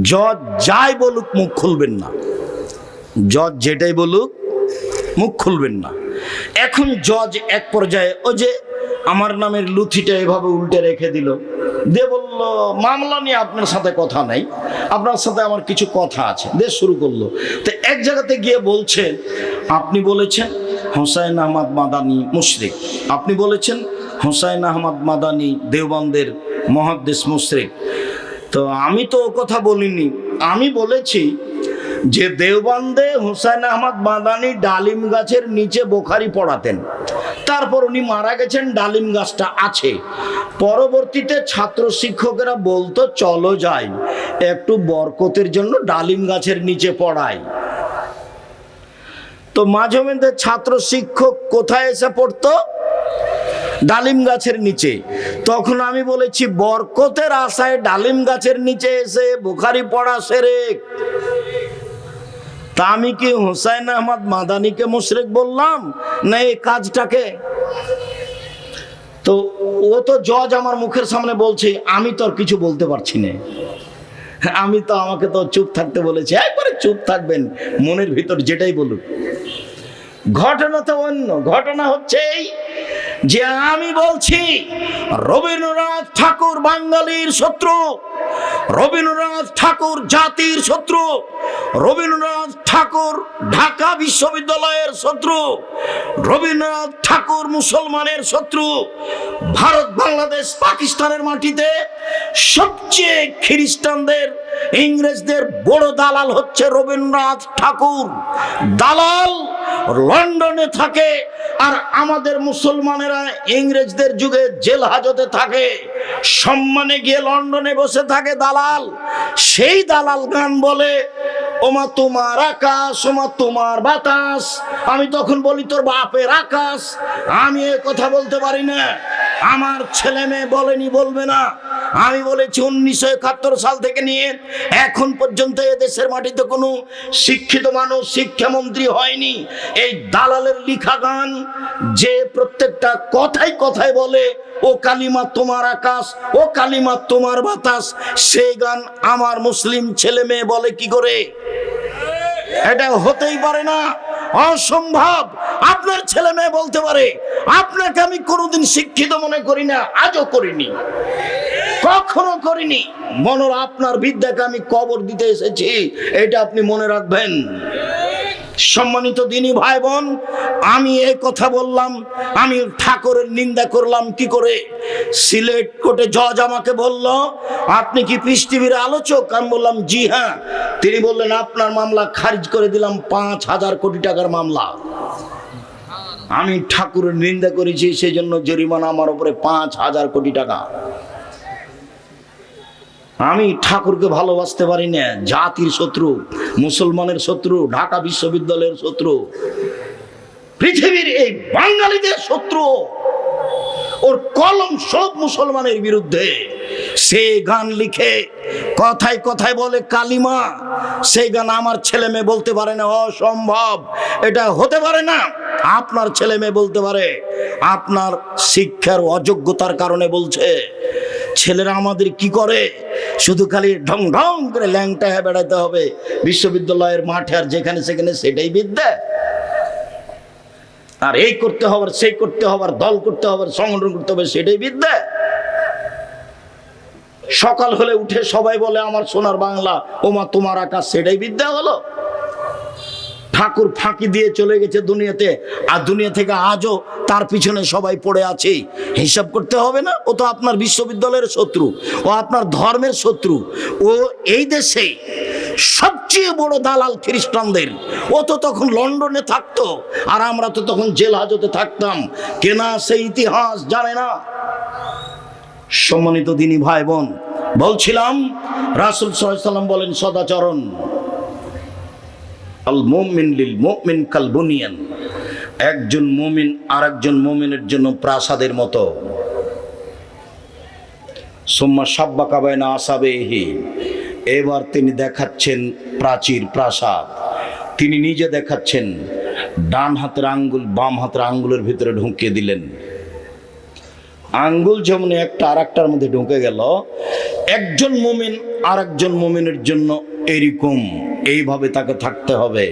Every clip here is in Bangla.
জজ যাই বলুক মুখ খুলবেন না, জজ যেটাই বলুক মুখ খুলবেন না। এখন জজ এক পর্যায়ে ওই যে আমার নামের লুথিটা এভাবে উল্টে রেখে দিল, দিয়ে বলল মামলা নিয়ে আপনার সাথে কথা নাই, আপনার সাথে আমার কিছু কথা আছে, দিয়ে শুরু করলো। তো এক জায়গাতে গিয়ে বলছেন আপনি বলেছেন হোসাইন আহমদ মাদানি মুশরিক, আপনি বলেছেন হোসাইন আহমদ মাদানি দেওবন্দের মুহাদ্দিস মুশরিক। তো আমি তো ও কথা বলিনি, আমি বলেছি যে দেওবন্দে হোসাইন আহমদ মাদানি ডালিম গাছের নিচে বুখারী পড়াতেন, তারপর উনি মারা গেছেন, ডালিম গাছটা আছে। পরবর্তীতে ছাত্র শিক্ষকেরা বলতো চলো যাই একটু বরকতের জন্য ডালিম গাছের নিচে পড়াই। তো মাঝে মধ্যে ছাত্র শিক্ষক কোথায় এসে পড়তো? ডালিম গাছের নিচে। তখন আমি বলেছি বরকতের আশায় ডালিম গাছের নিচে এসে বুখারী পড়া শিরক। তা আমি কি হোসাইন আহমদ মাদানিকে মুশরিক বললাম না এই কাজটাকে? তো ও তো জজ আমার মুখের সামনে বলছে, আমি তো আর কিছু বলতে পারছি না, আমি তো আমাকে তো চুপ থাকতে বলেছে। একবারে চুপ থাকবেন, মনের ভিতর যেটাই বলুক। ঘটনা তো অন্য, ঘটনা হচ্ছে এই যে আমি বলছি রবীন্দ্রনাথ ঠাকুর বাঙালির শত্রু, রবীন্দ্রনাথ ঠাকুর জাতির শত্রু, রবীন্দ্রনাথ ঠাকুর ঢাকা বিশ্ববিদ্যালয়ের শত্রু, রবীন্দ্রনাথ ঠাকুর মুসলমানের শত্রু। ভারত বাংলাদেশ পাকিস্তানের মাটিতে সবচেয়ে খ্রিস্টানদের ইংরেজদের বড় দালাল হচ্ছে রবীন্দ্রনাথ ঠাকুর। দালাল লন্ডনে থাকে আর আমাদের মুসলমানেরা ইংরেজদের যুগে জেল হাজতে থাকে, সম্মানে গিয়ে লন্ডনে বসে থাকে দালাল। সেই দালাল গান বলে ওমা তোমার আকাশ, ওমা তোমার বাতাস। আমি তখন বলি তোর বাপের আকাশ। আমি এ কথা বলতে পারি না, আমার ছেলে মেয়ে বলেনি, বলবে না। আমি বলেছি 1971 সাল থেকে নিয়ে এখন পর্যন্ত এদেশের মাটিতে কোনো শিক্ষিত মানুষ শিক্ষামন্ত্রী হয়নি। এই দালালের লিখা গান যে প্রত্যেকটা কথায় কথায় বলে ও কালিমা তোমার আকাশ, ও কালিমা তোমার বাতাস, সেই গান আমার মুসলিম ছেলে মেয়ে বলে কি করে? এটা হতেই পারে না, অসম্ভব। আপনার ছেলে মেয়ে বলতে পারে, আপনাকে আমি কোনোদিন শিক্ষিত মনে করি না, আজও করিনি, কখনো করিনি। মনোর আপনার বিদ্যাকে আমি কবর দিতে এসেছি, এটা আপনি মনে রাখবেন। সম্মানিত দিনী ভাই বোন, আমি এই কথা বললাম, আমি ঠাকুরের নিন্দা করলাম কি করে? সিলেট কোর্টে জজ আমাকে বলল আপনি কি পিস টিভির আলোচক? আমি বললাম জি হ্যাঁ। তিনি বললেন আপনার মামলা খারিজ করে দিলাম, 5,000 কোটি টাকার মামলা। আমি ঠাকুরের নিন্দা করেছি, সেই জন্য জরিমানা আমার উপরে 5,000 কোটি টাকা। আমি ঠাকুরকে ভালোবাসতে পারি না, জাতির শত্রু, মুসলমানের শত্রু, ঢাকা বিশ্ববিদ্যালয়ের শত্রু, পৃথিবীর এই বাঙালিদের শত্রু। ওর কলম সব মুসলমানের বিরুদ্ধে। সে গান লিখে কথায় কথায় বলে কালিমা, সেই গান আমার ছেলে মেয়ে বলতে পারে না, অসম্ভব, এটা হতে পারে না। আপনার ছেলে মেয়ে বলতে পারে, আপনার শিক্ষার অযোগ্যতার কারণে বলছে। ছেলেরা আমাদের কি করে, শুধু খালি ঢং ঢং করে ল্যাংটা হয়ে বেড়াতে হবে বিশ্ববিদ্যালয়ের মাঠে, আর যেখানে সেখানে সেটাই বিদ্যা। আর এই করতে হবে, সেই করতে হবে, দল করতে হবে, সংগঠন করতে হবে, সেটাই বিদ্যা। সকাল হলে উঠে সবাই বলে আমার সোনার বাংলা, ওমা তোমার আকাশ, সেটাই বিদ্যা হলো। ঠাকুর ফাঁকি দিয়ে চলে গেছে দুনিয়াতে, আর দুনিয়া থেকে আজও তার পিছনে সবাই পড়ে আছে। হিসাব করতে হবে না? ও তো আপনার বিশ্ববিদ্যালয়ের শত্রু, ও আপনার ধর্মের শত্রু, ও এই দেশে সবচেয়ে বড় দালাল খ্রিস্টানদের। ও তো তখন লন্ডনে থাকতো, আর আমরা তো তখন জেল হাজতে থাকতাম। কেনা সেই ইতিহাস জানে না। সম্মানিত দিনী ভাই বোন, বলছিলাম রাসূল সাল্লাল্লাহু আলাইহি ওয়াসাল্লাম বলেন সদাচরণ, আল মুমিন লিল মুমিন কাল বুনিয়ান। একজন মুমিন আরেকজন মুমিনের জন্য প্রাসাদের মতো। সুম্মা সাব্বাকা বাইনা আসাবিহি। এবার তিনি দেখাচ্ছেন প্রাচীর, প্রাসাদ। তিনি নিজে দেখাচ্ছেন, ডান হাতের আঙ্গুল বাম হাতের আঙ্গুলের ভিতরে ঢুকিয়ে দিলেন। আঙ্গুল যেমন একটা আর একটার মধ্যে ঢুকে গেল, একজন মুমিন আর একজন মুমিনের জন্য এরকম এইভাবে তাকে থাকতে হবে।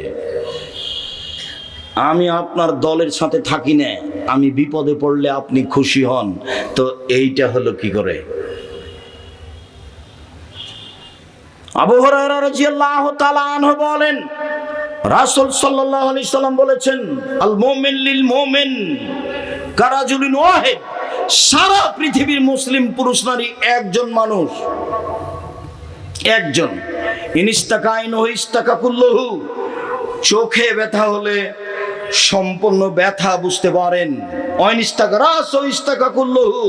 আমি আপনার দলের সাথে থাকি না, আমি বিপদে পড়লে আপনি খুশি হন, তো এইটা হলো কি করে? আবু হুরায়রা রাদিয়াল্লাহু তাআলা আনহু বলেন, রাসূল সাল্লাল্লাহু আলাইহি সাল্লাম বলেছেন, আল মুমিন লিল মুমিন কারাজুলিন ওয়াহিদ। সারা পৃথিবীর মুসলিম পুরুষ নারী একজন মানুষ, একজন। ইনিস্তাকা আইনুহু ইস্তাকা কুল্লুহু। চোখে ব্যথা হলে সম্পূর্ণ ব্যথা বুঝতে পারেন। অনিস্তাকা রাসু ইস্তাকা কুল্লুহু।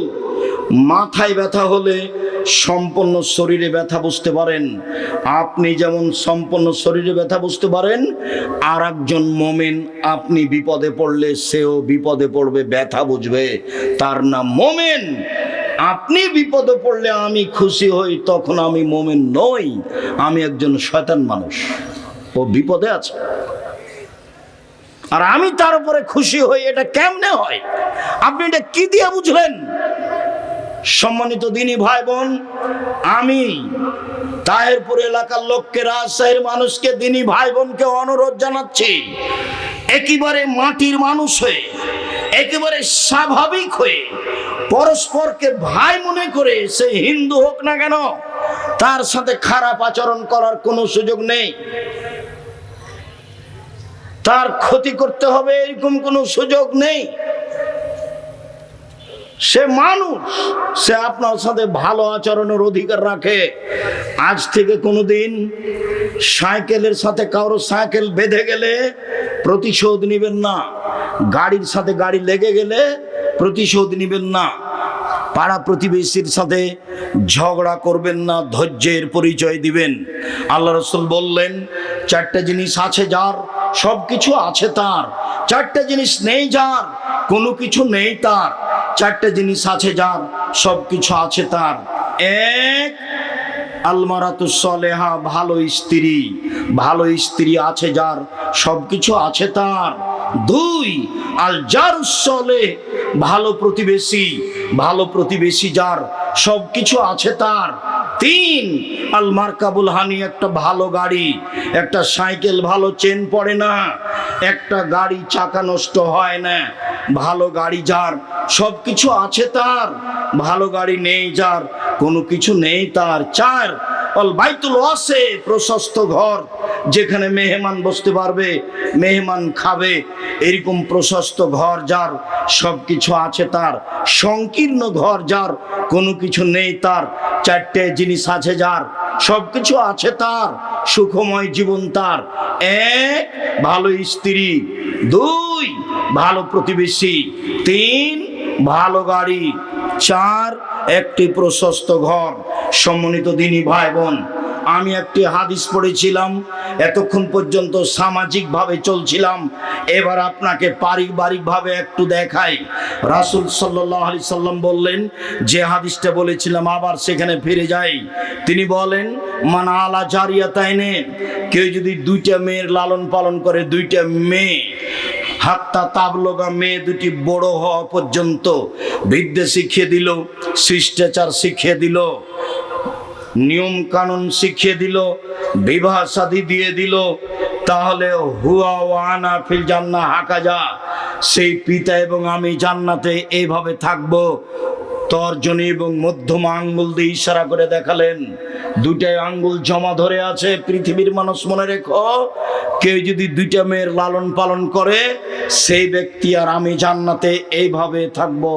মাথায় ব্যথা হলে সম্পূর্ণ শরীরে ব্যথা বুঝতে পারেন। আপনি যেমন সম্পূর্ণ শরীরে ব্যথা বুঝতে পারেন, আর একজন মুমিন আপনি বিপদে পড়লে সেও বিপদে পড়বে, ব্যথা বুঝবে, তার নাম মুমিন। আপনি বিপদে পড়লে আমি খুশি হই, তখন আমি মুমিন নই, আমি একজন শয়তান মানুষ, ও বিপদে আছে। আর আমি তার উপরে খুশি হই, এটা কেমনে হয়? আপনি এটা কি দিয়ে বুঝলেন? সম্মানিত দিনী ভাই বোন, আমি তাহেরপুর এলাকার লোককে, রাজশাহীর মানুষকে, দিনী ভাই বোনকে অনুরোধ জানাচ্ছি, একেবারে মাটির মানুষ হয়ে, একেবারে স্বাভাবিক হয়ে, পরস্পরকে ভাই মনে করে, সে হিন্দু হোক না কেন, তার সাথে খারাপ আচরণ করার কোনো সুযোগ নেই। তার ক্ষতি করতে হবে এরকম কোনো সুযোগ নেই। সে মানুষ, সে আপনার সাথে ভালো আচরণের অধিকার রাখে। আজ থেকে কোনোদিন সাইকেলের সাথে কারো সাইকেল বেঁধে গেলে প্রতিশোধ নেবেন না, গাড়ির সাথে গাড়ি লেগে গেলে প্রতিশোধ নেবেন না, পাড়া প্রতিবেশীর সাথে ঝগড়া করবেন না, ধৈর্যের পরিচয় দিবেন। আল্লাহ রাসূল বললেন, চারটা জিনিস আছে যার, সব কিছু আছে তার। চারটা জিনিস নেই যার, কোনো কিছু নেই তার। চারটা জিনিস আছে যার, সব কিছু আছে তার। এক, আলমারাতুস সালেহা, ভালো স্ত্রী। ভালো স্ত্রী আছে যার, সব কিছু আছে তার। দুই, আল জারুস সালেহ, ভালো প্রতিবেশী। ভালো প্রতিবেশী যার, সব কিছু আছে তার। তিন, আল মারকাবুল হানি, একটা ভালো গাড়ি। একটা সাইকেল ভালো চেন পড়ে না, একটা গাড়ি চাকা নষ্ট হয় না। ভালো গাড়ি যার, সব কিছু আছে তার। ভালো গাড়ি নেই যার, কোনো কিছু নেই তার। চার, অল বাইতুল ওয়াসে, প্রশস্ত ঘর, যেখানে মেহমান বসতে পারবে, মেহমান খাবে, এরকম প্রশস্ত ঘর যার, সব কিছু আছে তার। সংকীর্ণ ঘর যার, কোনো কিছু নেই তার। চারটে জিনিস আছে যার, সব কিছু আছে তার। সুখময় জীবন তার। এক, ভালো স্ত্রী। দুই, ভালো প্রতিবেশী। তিন, ভালো গাড়ি। চার, একটি প্রশস্ত ঘর। সম্মানিত দিনী ভাই বোন, আমি একটি হাদিস পড়েছিলাম, এতক্ষণ পর্যন্ত সামাজিকভাবে চলছিলাম, এবার আপনাকে পারিবারিকভাবে একটু দেখাই। রাসূল সাল্লাল্লাহু আলাইহি সাল্লাম বললেন, যে হাদিসটা বলেছিলাম আবার সেখানে ফিরে যাই। তিনি বলেন, মান আলা জারিয়াতাইনে, কেউ যদি দুইটা মেয়ের লালন পালন করে, দুইটা মেয়ে, হাত্তা তাবলগা, মেয়ে দুটি বড় হওয়া পর্যন্ত, বিদ্যা শিখিয়ে দিল, শিষ্টাচার শিখিয়ে দিল, নিয়ম কানুন শিখিয়ে দিল, বিবাহ শাদী দিয়ে দিল, তাহলে হুয়া ওয়া আনা ফিল জান্নাহ হাকাজা, সেই পিতা এবং আমি জান্নাতে এইভাবে থাকবো। তর্জনী এবং মধ্যমা আঙ্গুল দিয়ে ইশারা করে দেখালেন, দুইটাই আঙ্গুল জমা ধরে আছে। পৃথিবীর মানুষ মনে রেখো, কেউ যদি দুইটা মেয়ের লালন পালন করে, সেই ব্যক্তি আর আমি জান্নাতে এইভাবে থাকবো।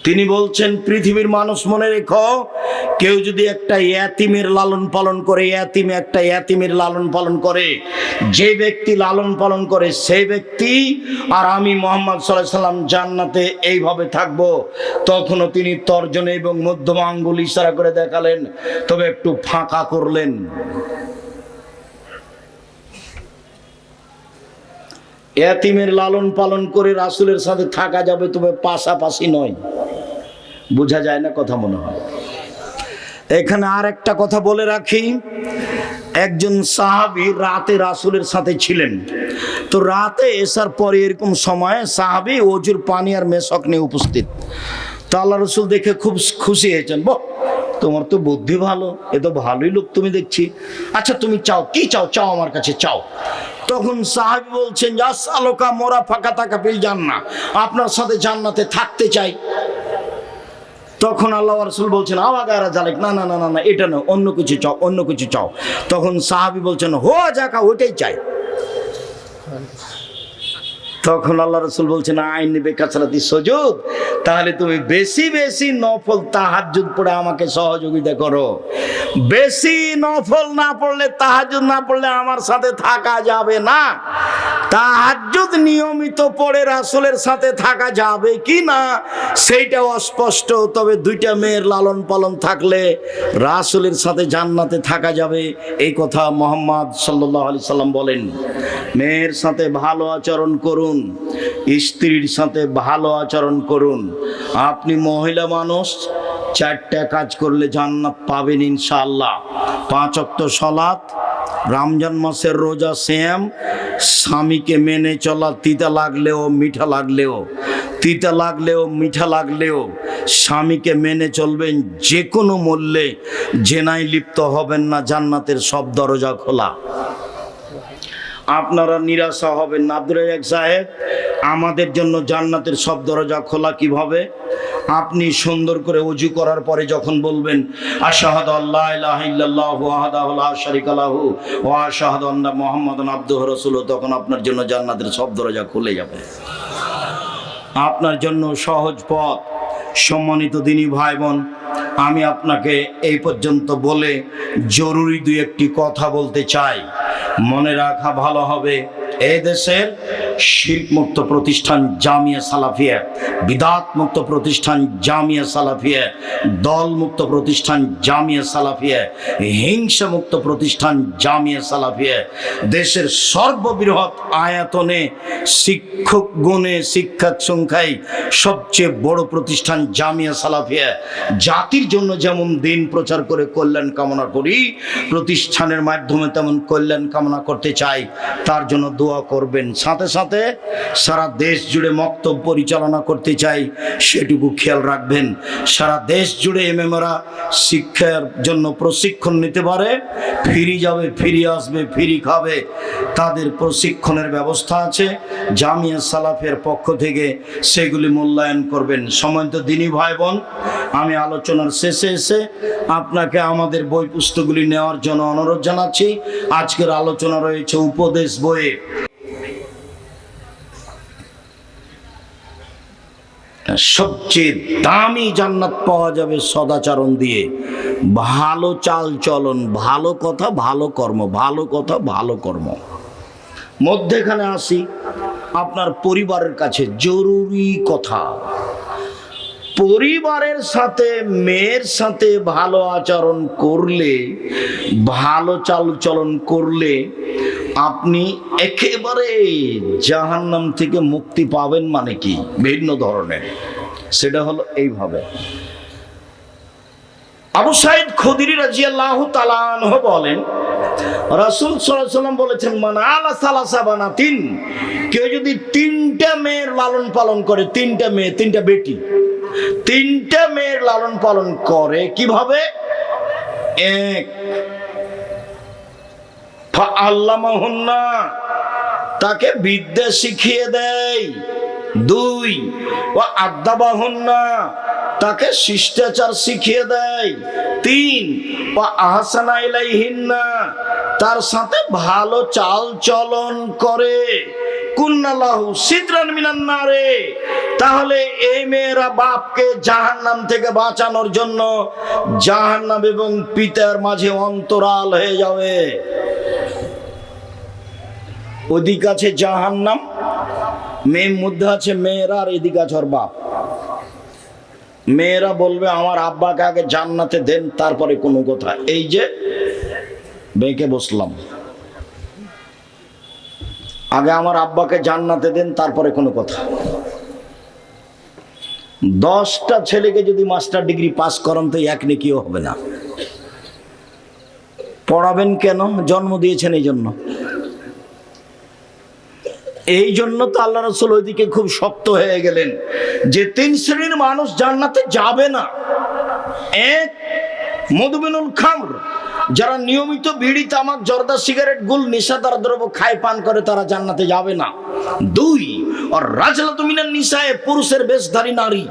তিনি বলছেন, পৃথিবীর মানুষ মনে রেখো, কেউ যদি একটা ইয়াতিমের লালন পালন করে, একটা ইয়াতিমের লালন পালন করে, যে ব্যক্তি লালন পালন করে সেই ব্যক্তি আর আমি মুহাম্মদ সাল্লাল্লাহু আলাইহি সাল্লাম জান্নাতে এইভাবে থাকবো। তখনও তিনি তর্জনী এবং মধ্যমা আঙ্গুল ইশারা করে দেখালেন, তবে একটু ফাঁকা করলেন। ইয়াতিমের লালন পালন করে রাসূলের সাথে থাকা যাবে, তবে পাশাপাশি নয়। বোঝা যায় না কথা মনে হয়। এখানে আর একটা কথা বলে রাখি, একজন সাহাবী রাতে রাসূলের সাথে ছিলেন। তো রাতে এসার পরে এরকম সময় সাহাবী ওযুর পানি আর মেশক নিয়ে উপস্থিত। তো আল্লাহ রসুল দেখে খুব খুশি হয়েছেন, বাহ তোমার তো বুদ্ধি ভালো, এ তো ভালোই লোক তুমি দেখছি। আচ্ছা তুমি চাও, কি চাও? চাও আমার কাছে চাও। তখন সাহাবী বলছেন, আসআলুকা মুরাফাকাতাকা ফিল জান্নাহ, আপনার সাথে জান্নাতে থাকতে চাই। তখন আল্লাহ রাসূল বলছেন, আওয়াগারা জালেক, না না না না না, এটা না, অন্য কিছু চাও, অন্য কিছু চাও। তখন সাহাবী বলছেন, হোয়া যাকা, ওইটাই চাই। তখন আল্লাহ রসুল বলছেন, আইন নিবে কাছরাতি সুজুদ, তাহলে তুমি বেশি বেশি নফল তাহাজ্জুদ পড়ে আমাকে সহযোগিতা করো। বেশি নফল না পড়লে, তাহাজ্জুদ না পড়লে আমার সাথে থাকা যাবে না। তাহাজ্জুদ নিয়মিত পড়ে রাসূলের সাথে থাকা যাবে কি না সেইটা অস্পষ্ট, তবে দুইটা মেয়ের লালন পালন থাকলে রাসূলের সাথে জান্নাতে থাকা যাবে, এই কথা মুহাম্মদ সাল্লাল্লাহু আলাইহি সাল্লাম বলেন। মেয়ের সাথে ভালো আচরণ করুন, স্ত্রীর সাথে ভালো আচরণ করুন। আপনি মহিলা মানুষ, 4টা কাজ করলে জান্নাত পাবেন ইনশাআল্লাহ। 5 ওয়াক্ত সালাত, রমজান মাসের রোজা, সিয়াম, স্বামীকে মেনে চলা, তিতা লাগলেও মিঠা লাগলেও, তিতা লাগলেও মিঠা লাগলেও স্বামীকে মেনে চলবেন, যে কোনো মূল্যে জেনায় লিপ্ত হবেন না, জান্নাতের সব দরজা খোলা। আপনারা নিরাশা হবেন না। আব্দুর রাজ্জাক সাহেব, আমাদের জন্য জান্নাতের সব দরজা খোলা কিভাবে? আপনি সুন্দর করে ওযু করার পরে যখন বলবেন, আশহাদু আল্লা ইলাহা ইল্লাল্লাহু ওয়াহদাহু লা শারীকা লাহু ওয়া আশহাদু আন্না মুহাম্মাদান আবদুহু ওয়া রাসূলুহু, তখন আপনার জন্য জান্নাতের সব দরজা খুলে যাবে। আপনার জন্য সহজ পথ। সম্মানিত দিনী ভাই বোন, আমি আপনাকে এই পর্যন্ত বলে জরুরি 2-1টি কথা বলতে চাই। মনে রাখা ভালো হবে, এই দেশের শিরক মুক্ত প্রতিষ্ঠান জামিয়া সালাফিয়া, বিদাত মুক্ত প্রতিষ্ঠান জামিয়া সালাফিয়া, দল মুক্ত প্রতিষ্ঠান জামিয়া সালাফিয়া, হিংসা মুক্ত প্রতিষ্ঠান জামিয়া সালাফিয়া, দেশের সর্ববৃহৎ আয়তনে, শিক্ষক গুণে, শিক্ষক সংখ্যায় সবচেয়ে বড় প্রতিষ্ঠান জামিয়া সালাফিয়া। জাতির জন্য যেমন দিন প্রচার করে কল্যাণ কামনা করি, প্রতিষ্ঠানের মাধ্যমে তেমন কল্যাণ কামনা করতে চাই। তার জন্য দোয়া করবেন। সাথে সাথে সারা দেশ জুড়ে মক্তব পরিচালনা করতে চাই, সেটুকু খেয়াল রাখবেন। সারা দেশ জুড়ে এমএমরা শিক্ষার জন্য প্রশিক্ষণ নিতে পারে, ফিরে যাবে, ফিরে আসবে, ফিরে খাবে, তাদের প্রশিক্ষণের ব্যবস্থা আছে জামিয়া সালাফের পক্ষ থেকে, সেগুলি মূল্যায়ন করবেন। সম্মানিত দিনী ভাই বোন, আমি আলোচনার শেষে এসে আপনাকে আমাদের বই পুস্তকগুলি নেওয়ার জন্য অনুরোধ জানাচ্ছি। আজকের আলোচনা রয়েছে উপদেশ বইয়ে। সবচেয়ে দামি জান্নাত পাওয়া যাবে সদাচরণ দিয়ে, ভালো চাল চলন, ভালো কথা ভালো কর্ম, ভালো কথা ভালো কর্ম। মধ্যেখানে আসি আপনার পরিবারের কাছে জরুরি কথা। পরিবারের সাথে, মেয়ের সাথে ভালো আচরণ করলে, ভালো চাল চলন করলে আপনি একেবারে জাহান্নাম থেকে মুক্তি পাবেন। মানে কি? ভিন্ন ধরনের। সেটা হলো এইভাবে। আবু সাঈদ খুদরি রাদিয়াল্লাহু তাআলা আনহু বলেন, রাসূল সাল্লাল্লাহু আলাইহি ওয়াসাল্লাম বলেছেন, মান আলা সালাসা বানাতিন, কেউ যদি 3টা মেয়ের লালন পালন করে, 3টা মেয়ে, 3টা বেটি, 3টা মেয়ের লালন পালন করে, কিভাবে? 1, ফাআল্লামাহুন্না, তাকে বিদ্যা শিখিয়ে দেয়। 2, ওয়া আদাবাহুন্না, তাকে শিষ্টাচার শিখিয়ে দেয়। 3, ওয়া আহসানা ইলাইহিন্না, তার সাথে ভালো চাল চলন করে। কুন্নালাহু সিদরান মিনান নারে, তাহলে এই মেয়েরা বাপকে জাহান্নাম থেকে বাঁচানোর জন্য জাহান্নাম এবং পিতার মাঝে অন্তরাল হয়ে যাবে। ওদিকে আছে জাহান্নাম, মেয়ের মধ্যে আছে মেয়েরা, আর এদিকে আছে ওর বাপ। মেয়েরা বলবে, আমার আব্বাকে আগে জান্নাতে দেন, তারপরে কোনো কথা। এই যে বেঁকে বসলাম, আগে আমার আব্বাকে জান্নাতে দেন, তারপরে কোনো কথা। 10টা ছেলেকে যদি মাস্টার ডিগ্রি পাস করান তো 1 নেকিও হবে না। পড়াবেন কেন? জন্ম দিয়েছেন এই জন্য। এই জন্য তো আল্লাহ রাসূল ওইদিকে খুব শক্ত হয়ে গেলেন যে 3 শ্রেণীর মানুষ জান্নাতে যাবে না। এক, মদমিনুল খামর, যারা নিয়মিত বিড়ি, তামাক, জর্দা, সিগারেট, গুল, নেশাদার দ্রব্য খায় পান করে, তারা জান্নাতে যাবে না। 2, আর রাজলাতু মিনান নিসায়ে, পুরুষের বেশধারী নারী,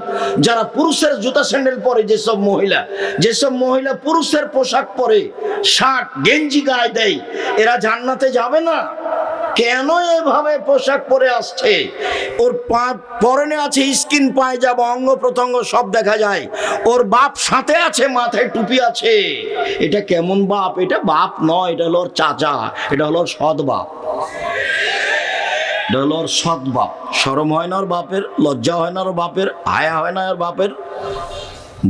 যারা পুরুষের জুতা স্যান্ডেল পরে, যেসব মহিলা পুরুষের পোশাক পরে, শার্ট গেঞ্জি গায়ে দেয়, এরা জান্নাতে যাবে না। কেন এভাবে পোশাক পরে আসছে? ওর পরনে আছে স্কিন পায়জামা, অঙ্গ প্রত্যঙ্গ সব দেখা যায়। ওর বাপ সাথে আছে, মাথায় টুপি আছে। এটা কেমন বাপ? এটা বাপ নয়, এটা হলো ওর চাচা, এটা হলো ওর সৎ বাপ, এটা হলো ওর সৎ বাপ। শরম হয় না ওর বাপের? লজ্জা হয় না ওর বাপের? হায়া হয় না ওর বাপের?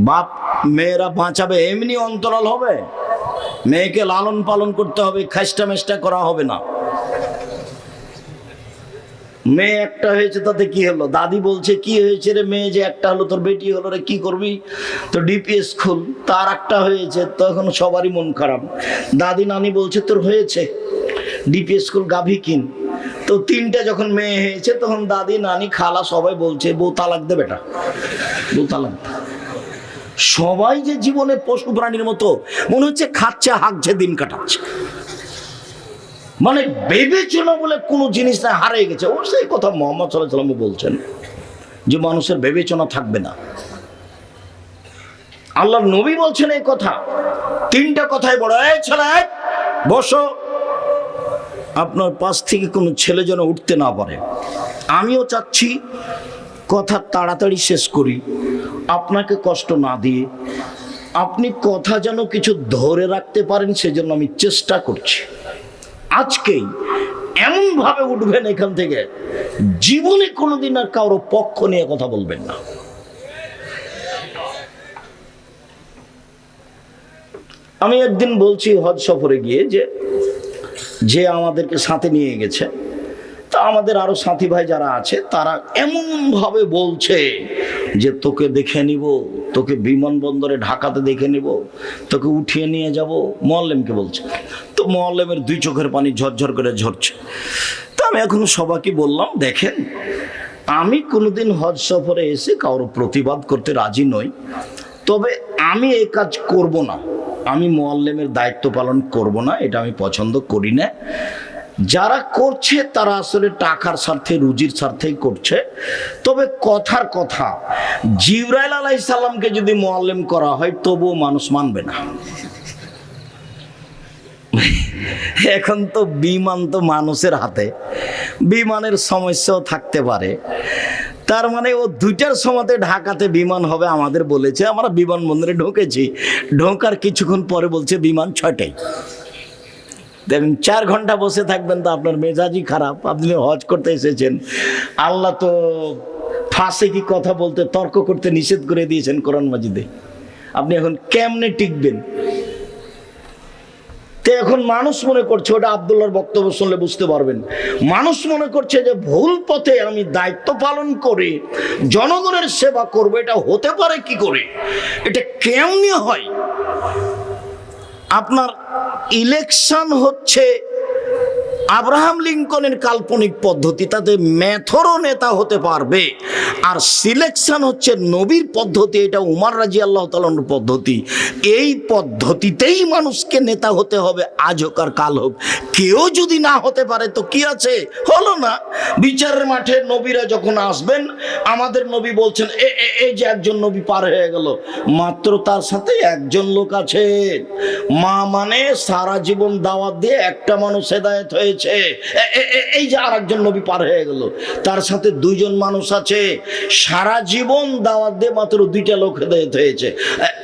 বাপ মেয়েরা বাঁচাবে এমনি অন্তরাল হবে? মেয়েকে লালন পালন করতে হবে, খাস্টা মেষ্টা করা হবে না। মেয়ে একটা হয়েছে তাতে কি হলো? দাদি বলছে কি হয়েছে রে, মেয়ে যে একটা হলো, তোর বেটি হলো রে, কি করবি? তো ডিপিএস খুল। তার একটা হয়েছে, তখন সবারই মন খারাপ। দাদি নানি বলছে তোর হয়েছে, ডিপিএস খুল, গাভী কিন। তো 3টে যখন মেয়ে হয়েছে, তখন দাদি নানি খালা সবাই বলছে বউ তালাক দে বেটা, বউ তালাক দে। সবাই যে জীবনে পশু প্রাণীর মতো মনে হচ্ছে খাচ্ছে, হাঁকছে, দিন কাটাচ্ছে। মানে বিবেচনা বলে কোনো জিনিস না, হারিয়ে গেছে। ও সেই কথা মুহাম্মদ সাল্লাল্লাহু আলাইহি ওয়াসাল্লাম বলছেন যে মানুষের বিবেচনা থাকবে না। আল্লাহর নবী বলছেন এই কথা। 3টা কথাই বড়। এই ছেলে বসো, আপনার পাশ থেকে কোনো ছেলে যেন উঠতে না পারে। আমিও চাচ্ছি কথা তাড়াতাড়ি শেষ করি, আপনাকে কষ্ট না দিয়ে। আপনি কথা যেন কিছু ধরে রাখতে পারেন, সেজন্য আমি চেষ্টা করছি। আজকেই এমন ভাবে উঠবেন এখান থেকে, জীবনে কোনোদিন আর কারো পক্ষ নিয়ে কথা বলবেন না। আমি একদিন বলছি হজ সফরে গিয়ে, যে আমাদেরকে সাথে নিয়ে গেছে, তা আমাদের আরো সাথী ভাই যারা আছে, তারা এমন ভাবে বলছে যে তোকে দেখে নিব, তোকে বিমানবন্দরে ঢাকাতে দেখে নিব, তোকে উঠিয়ে নিয়ে যাব। মুআল্লিমকে বলছে। তো মুআল্লিমের 2 চোখের পানি ঝরঝর করে ঝরছে। তো আমি এখন সবাইকে বললাম, দেখেন, আমি কোনোদিন হজ সফরে এসে কারোর প্রতিবাদ করতে রাজি নই, তবে আমি এই কাজ করব না। আমি মুআল্লিমের দায়িত্ব পালন করব না, এটা আমি পছন্দ করি না। যারা করছে তারা আসলে টাকার স্বার্থে, রুজির স্বার্থেই করছে। তবে কথার কথা, জিবরাইল আলাইহিস সালামকে যদি মুআল্লিম করা হয়, তবুও মানুষ মানবে না। এখন তো বিমান তো মানুষের হাতে, বিমানের সমস্যাও থাকতে পারে। তার মানে ও 2টার সময়তে ঢাকাতে বিমান হবে আমাদের বলেছে। আমরা বিমানবন্দরে ঢুকেছি, ঢোকার কিছুক্ষণ পরে বলছে বিমান 6টায়। দেখেন, 4 ঘন্টা বসে থাকবেন তো আপনার মেজাজই খারাপ। আপনি হজ করতে এসেছেন, আল্লাহ তো ফাঁসে কি কথা বলতে, তর্ক করতে নিষেধ করে দিয়েছেন কোরআন মাজিদে। আপনি এখন কেমনে টিকবেন? তো এখন মানুষ মনে করছে, ওটা আব্দুল্লাহর বক্তব্য শুনলে বুঝতে পারবেন, মানুষ মনে করছে যে ভুল পথে আমি দায়িত্ব পালন করে জনগণের সেবা করব। এটা হতে পারে কি করে? এটা কেমনে হয়? আপনার ইলেকশন হচ্ছে আব্রাহাম লিঙ্কনের কাল্পনিক পদ্ধতি, তাতে মেথরও নেতা হতে পারবে। আর সিলেকশন হচ্ছে নবীর পদ্ধতি, এটা উমর রাদিয়াল্লাহু তাআলার পদ্ধতি। এই পদ্ধতিতেই মানুষকে নেতা হতে হবে, আজ হোক আর কাল হোক। কেউ যদি না হতে পারে তো কি আছে? হলো না। বিচারের মাঠে নবীরা যখন আসবেন, আমাদের নবী বলছেন এই যে একজন নবী পার হয়ে গেল, মাত্র তার সাথে একজন লোক আছে। মা মানে সারা জীবন দাওয়াত দিয়ে একটা মানুষ হেদায়েত হয়েছে। এই যে আরেকজন নবী পার হয়ে গেল, তার সাথে 2 জন মানুষ আছে, সারা জীবন দাওয়াত দিয়ে মাত্র 2টা লোক হেদায়েত হয়েছে।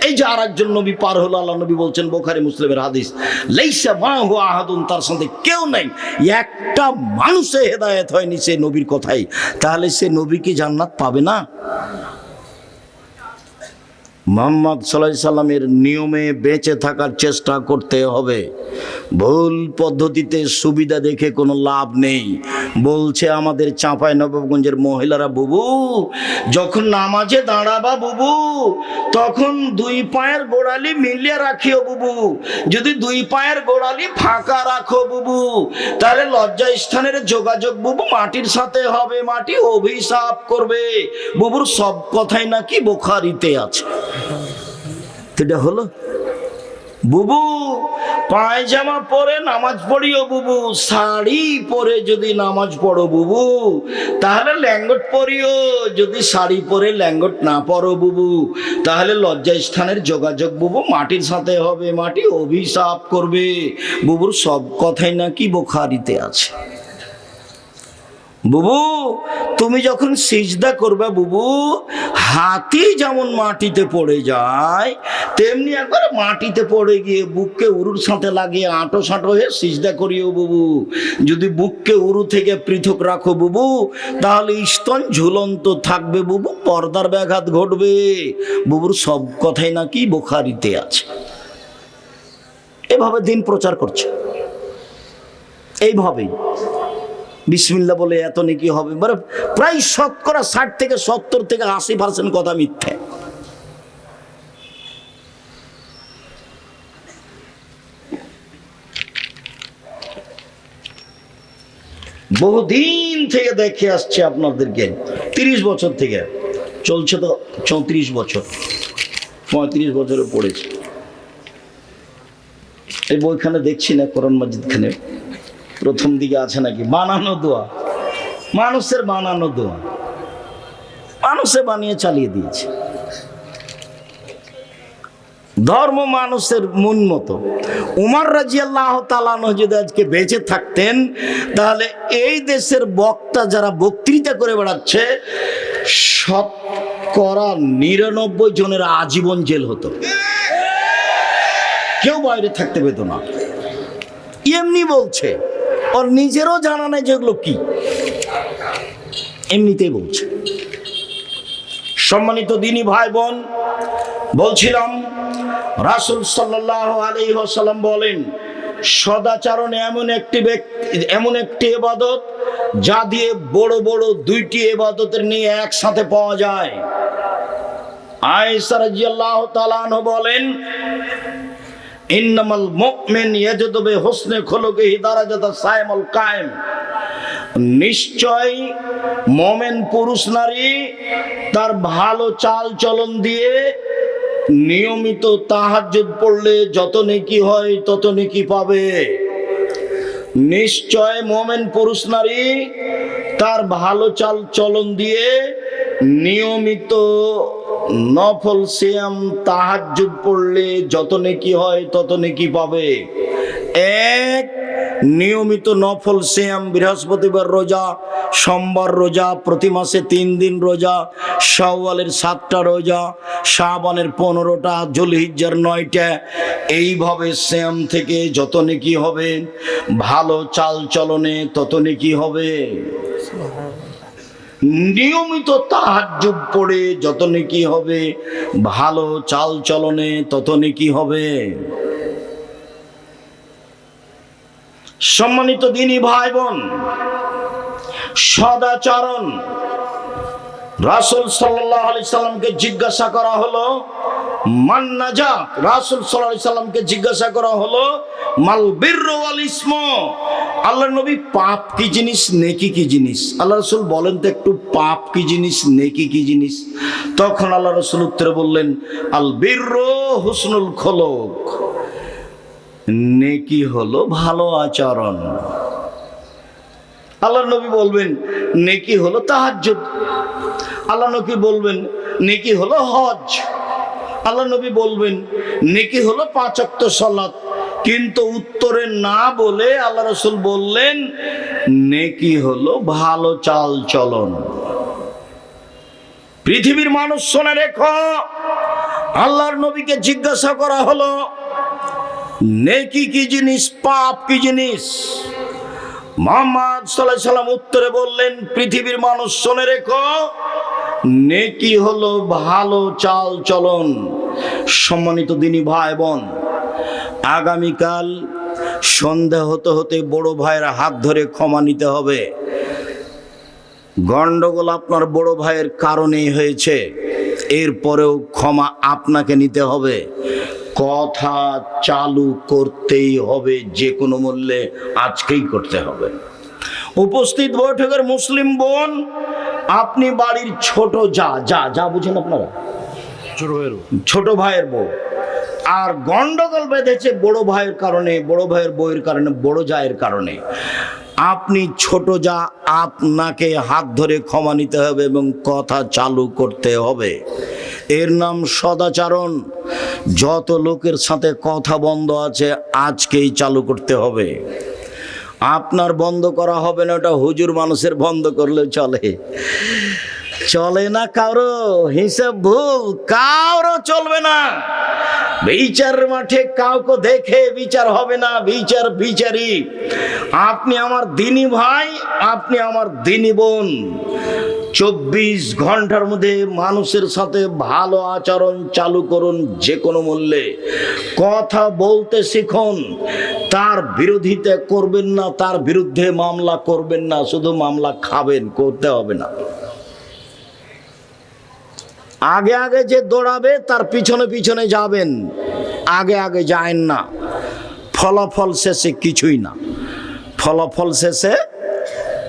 এই যে আরেকজন নবী পার হলো, আল্লাহ নবী বলছেন, বুখারী মুসলিমের হাদিস, লাইসা মাহু আহাদুন, তার সাথে কেউ নাই, একটা মানুষে হেদায়েত হয়নি সে নবীর কথাই। তাহলে সে নবী কি জান্নাত পাবে না? মুহাম্মদ সাল্লাল্লাহু আলাইহি সাল্লামের নিয়মে বেঁচে থাকার চেষ্টা করতে হবে। ভুল পদ্ধতিতে সুবিধা দেখে কোনো লাভ নেই। বলছে আমাদের চাঁপাইনবাবগঞ্জের মহিলারা, বুবু যখন নামাজে দাঁড়াবা বুবু, তখন দুই পায়ের গোড়ালি মিলিয়ে রাখিও বুবু। যদি দুই পায়ের গোড়ালি ফাঁকা রাখো বুবু, তাহলে লজ্জা স্থানের যোগাযোগ বুবু মাটির সাথে হবে, মাটি অভিশাপ করবে। বুবুর সব কথাই নাকি বুখারীতে আছে। এটা হলো বুবু পায়জামা পরে নামাজ পড়িও বুবু, শাড়ি পরে যদি নামাজ পড়ো বুবু তাহলে ল্যাঙ্গট পরিও, যদি শাড়ি পরে ল্যাঙ্গট না পরো বুবু তাহলে লজ্জা স্থানের যোগাযোগ বুবু মাটির সাথে হবে, মাটি অভিশাপ করবে। বুবুর সব কথাই নাকি বুখারীতে আছে। বুবু তুমি যখন সিজদা করবে বুবু, হাতি যেমন মাটিতে পড়ে যায় তেমনি একবার মাটিতে পড়ে গিয়ে বুককে উরুর সাথে লাগিয়ে আঁটো সাঁটো হয়ে সিজদা করিও বুবু। যদি বুককে উরু থেকে পৃথক রাখো বুবু তাহলে স্তন ঝুলন্ত থাকবে বুবু, পর্দার ব্যাঘাত ঘটবে। বুবুর সব কথাই নাকি বুখারীতে আছে। এভাবে দিন প্রচার করছে, এইভাবেই বিসমিল্লাহ বলে এত নেকি হবে। মানে প্রায় 60 থেকে 70% কথা মিথ্যে। বহুদিন থেকে দেখে আসছে আপনাদেরকে, 30 বছর থেকে চলছে, তো 34 বছর 35 বছরে পড়েছে। এই বইখানে দেখছি না, কোরআন মাজিদ খানে প্রথম দিকে আছে নাকি বানানো দোয়া, মানুষের বানানো দোয়া, মানুষে বানিয়ে চালিয়ে দিয়েছে। ধর্ম মানুষের মন মতো। উমর রাদিয়াল্লাহু তাআলা আনহু যদি আজকে বেঁচে থাকতেন তাহলে এই দেশের বক্তা যারা বক্তৃতা করে বেড়াচ্ছে 99% জনের আজীবন জেল হতো, কেউ বাইরে থাকতে পেত না। এমনি বলছে, ওর নিজেরও জানা নাই যেগুলো কি, এমনিতেই বলছে। সম্মানিত দিনী ভাই বোন, বলছিলাম রাসূল সাল্লাল্লাহু আলাইহি ওয়াসাল্লাম বলেন, সদাচরণ এমন একটি ইবাদত যা দিয়ে বড় বড় দুইটি ইবাদতের নিয়ে একসাথে পাওয়া যায়। আয়েশা রাদিয়াল্লাহু তাআলা আনহা বলেন, ইন্নামাল মুমিন ইয়াজিদু বিহুসনি খুলুকিহি দারাজাতা সাইমুল কায়েম। নিশ্চয় মুমিন পুরুষ নারী তার ভালো চাল চলন দিয়ে নিয়মিত তাহাজ্জুদ পড়লে যত নেকি হয় তত নেকি পাবে। নিশ্চয় মুমিন পুরুষ নারী তার ভালো চাল চলন দিয়ে নিয়মিত নফল সিয়াম তাহাজ্জুদ পড়লে যত নেকি হয় তত নেকি পাবে। এক, নিয়মিত নফল সিয়াম, বৃহস্পতিবার রোজা, সোমবার রোজা, প্রতি মাসে 3 দিন রোজা, শাওয়ালের 7টা রোজা, শাবানের 15টা, যুলহিজ্জার 9টা, এইভাবে সিয়াম থেকে যত নেকি হবে, ভালো চাল চলনে তত নেকি হবে। নিয়মিত তাহাজ্জুদ পড়ে যত নেকি হবে, ভালো চাল চলনে তত নেকি হবে। সম্মানিত দিনী ভাই বোন, সদাচরণ, রাসূল সাল্লাল্লাহু আলাইহি সাল্লামকে জিজ্ঞাসা করা হলো মান নাজাত। রাসূল সাল্লাল্লাহু আলাইহি সাল্লামকে জিজ্ঞাসা করা হলো মাল বিররু ওয়াল ইসমু। আল্লাহ নবী, পাপ কি জিনিস, নেকি কি জিনিস? আল্লাহ রাসূল বলেন তো একটু, পাপ কি জিনিস, নেকি কি জিনিস? তখন আল্লাহ রাসূল উত্তরে বললেন, আল বিররু হুসনুল খুলুক। নেকি হলো ভালো আচরণ। আল্লাহ নবী বলবেন নেকি হলো তাহাজ্জুদ। আল্লাহ নবী বলবেন নেকি হলো হজ। আল্লাহ নবী বলবেন নেকি হলো 5 ওয়াক্ত সালাত। কিন্তু উত্তরে না বলে আল্লাহ রাসূল বললেন নেকি হলো ভালো চাল চলন। পৃথিবীর মানুষ শুনে রেখো, আল্লাহর নবীকে জিজ্ঞাসা করা হলো নেকি কি জিনিস, পাপ কি জিনিস? মুহাম্মদ সাল্লাল্লাহু আলাইহি সাল্লাম উত্তরে বললেন, পৃথিবীর মানুষ শুনে রেখো, নেকি হলো ভালো চাল চলন, সম্মানিত দিনী ভাই বোন, আগামীকাল সন্ধ্যা হতে হতে বড় ভাইয়ের হাত ধরে ক্ষমা নিতে হবে। গন্ডগোল আপনার বড় ভাইয়ের কারণেই হয়েছে, এরপরেও ক্ষমা আপনাকে নিতে হবে। কথা চালু করতেই হবে, যে কোনো মূল্যে আজকেই করতে হবে। উপস্থিত বৈঠকের মুসলিম বোন, আপনি বাড়ির ছোট যা বুঝেন আপনারা, ছোট ভাইয়ের বউ, আর গন্ডগোল বেঁধেছে বড় ভাইয়ের কারণে, বড় ভাইয়ের বউয়ের কারণে, বড় জায়ের কারণে। আপনি ছোট যা, আপনাকে হাত ধরে ক্ষমা নিতে হবে এবং কথা চালু করতে হবে। এর নাম সদাচরণ। যত লোকের সাথে কথা বন্ধ আছে আজকেই চালু করতে হবে। আপনার বন্ধ করা হবে না, ওটা হুজুর মানুষের বন্ধ করলে চলে না। কারো হিসাব ভুল, কারো চলবে না। বিচার মাঠে কাউকে দেখে বিচার হবে না, বিচার বিচারি। আপনি আমার দিনী ভাই, আপনি আমার দিনী বোন। 24 ঘন্টার মধ্যে মানুষের সাথে ভালো আচরণ চালু করুন, যে কোনো মূল্যে। কথা বলতে শিখুন, তার বিরোধিতা করবেন না, তার বিরুদ্ধে মামলা করবেন না, শুধু মামলা খাবেন, করতে হবে না। আগে আগে যে দৌড়াবে তার পিছনে পিছনে যাবেন, আগে আগে যায়েন না। ফলাফল শেষে কিছুই না, ফলাফল শেষে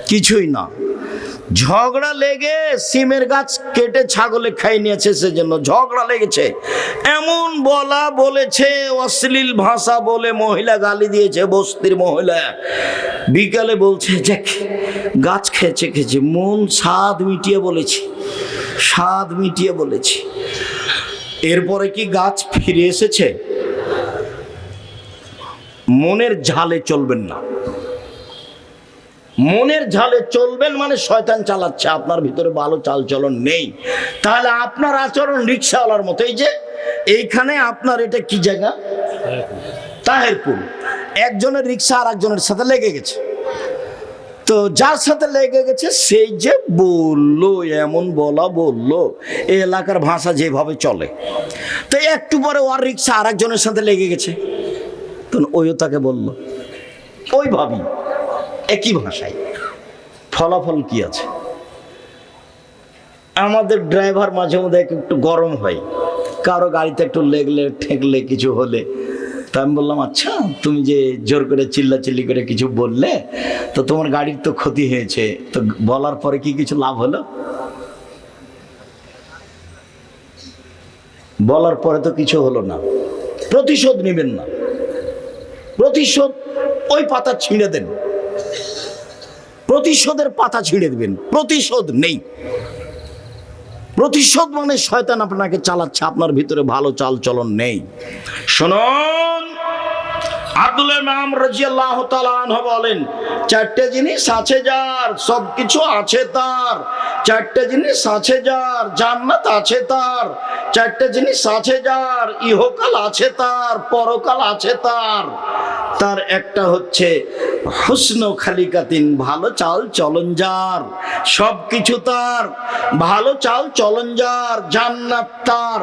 কিছুই না। ঝগড়া লেগে সিমের গাছ কেটে ছাগলে খাই নিয়েছে, সেজন্য ঝগড়া লেগেছে। এমন বলেছে, অশ্লীল ভাষা বলে মহিলা গালি দিয়েছে, বস্তির মহিলা। বিকালে বলছে যে গাছ খেয়েছে, মন স্বাদ মিটিয়ে বলেছি। এরপরে কি গাছ ফিরে এসেছে? মনের ঝালে চলবেন না। মনের ঝালে চলবেন মানে শয়তান চালাচ্ছে, আপনার ভিতরে ভালো চালচলন নেই। তাহলে আপনার আচরণ রিক্সাওয়ালার মতো। এই যে এইখানে আপনার এটা কি জায়গা? তাহেরপুর। একজনের রিক্সা আর একজনের সাথে লেগে গেছে। তো যার সাথে লেগে গেছে সেই যে বললো, এমন বললো, এই এলাকার ভাষা যেভাবে চলে। তো একটু পরে ওর রিক্সা আর একজনের সাথে লেগে গেছে, তখন ওইও তাকে বলল, ওই ভাবি, একই ভাষায়। ফলাফল কি আছে? আমাদের ড্রাইভার মাঝে মধ্যে একটু গরম হয়, কারো গাড়িতে একটু লেগলে ঠেকলে কিছু হলে। তা আমি বললাম, আচ্ছা তুমি যে জোর করে চিল্লাচিল্লি করে কিছু বললে, তো তোমার গাড়ির তো ক্ষতি হয়েছে, তো বলার পরে কি কিছু লাভ হলো? বলার পরে তো কিছু হলো না। প্রতিশোধ নেবেন না, প্রতিশোধ ওই পাতা ছিঁড়ে দেন, প্রতিশোধের পাতা ছিঁড়ে দেবেন। প্রতিশোধ নেই। প্রতিশোধ মানে শয়তান আপনাকে চালাচ্ছে, আপনার ভিতরে ভালো চাল চলন নেই। শুনুন, আব্দুল্লাহ ইবনে আমর রাদিয়াল্লাহু তাআলা আনহু বলেন, চারটে জিনিস আছে যার, সবকিছু আছে তার। চারটে জিনিস আছে যার, জান্নাত আছে তার। চারটে জিনিস আছে যার, ইহকাল আছে তার, পরকাল আছে তার। তার একটা হচ্ছে হুসনু খালিকাতিন, ভালো চাল চলন যার, সবকিছু তার। ভালো চাল চলন যার, জান্নাত তার।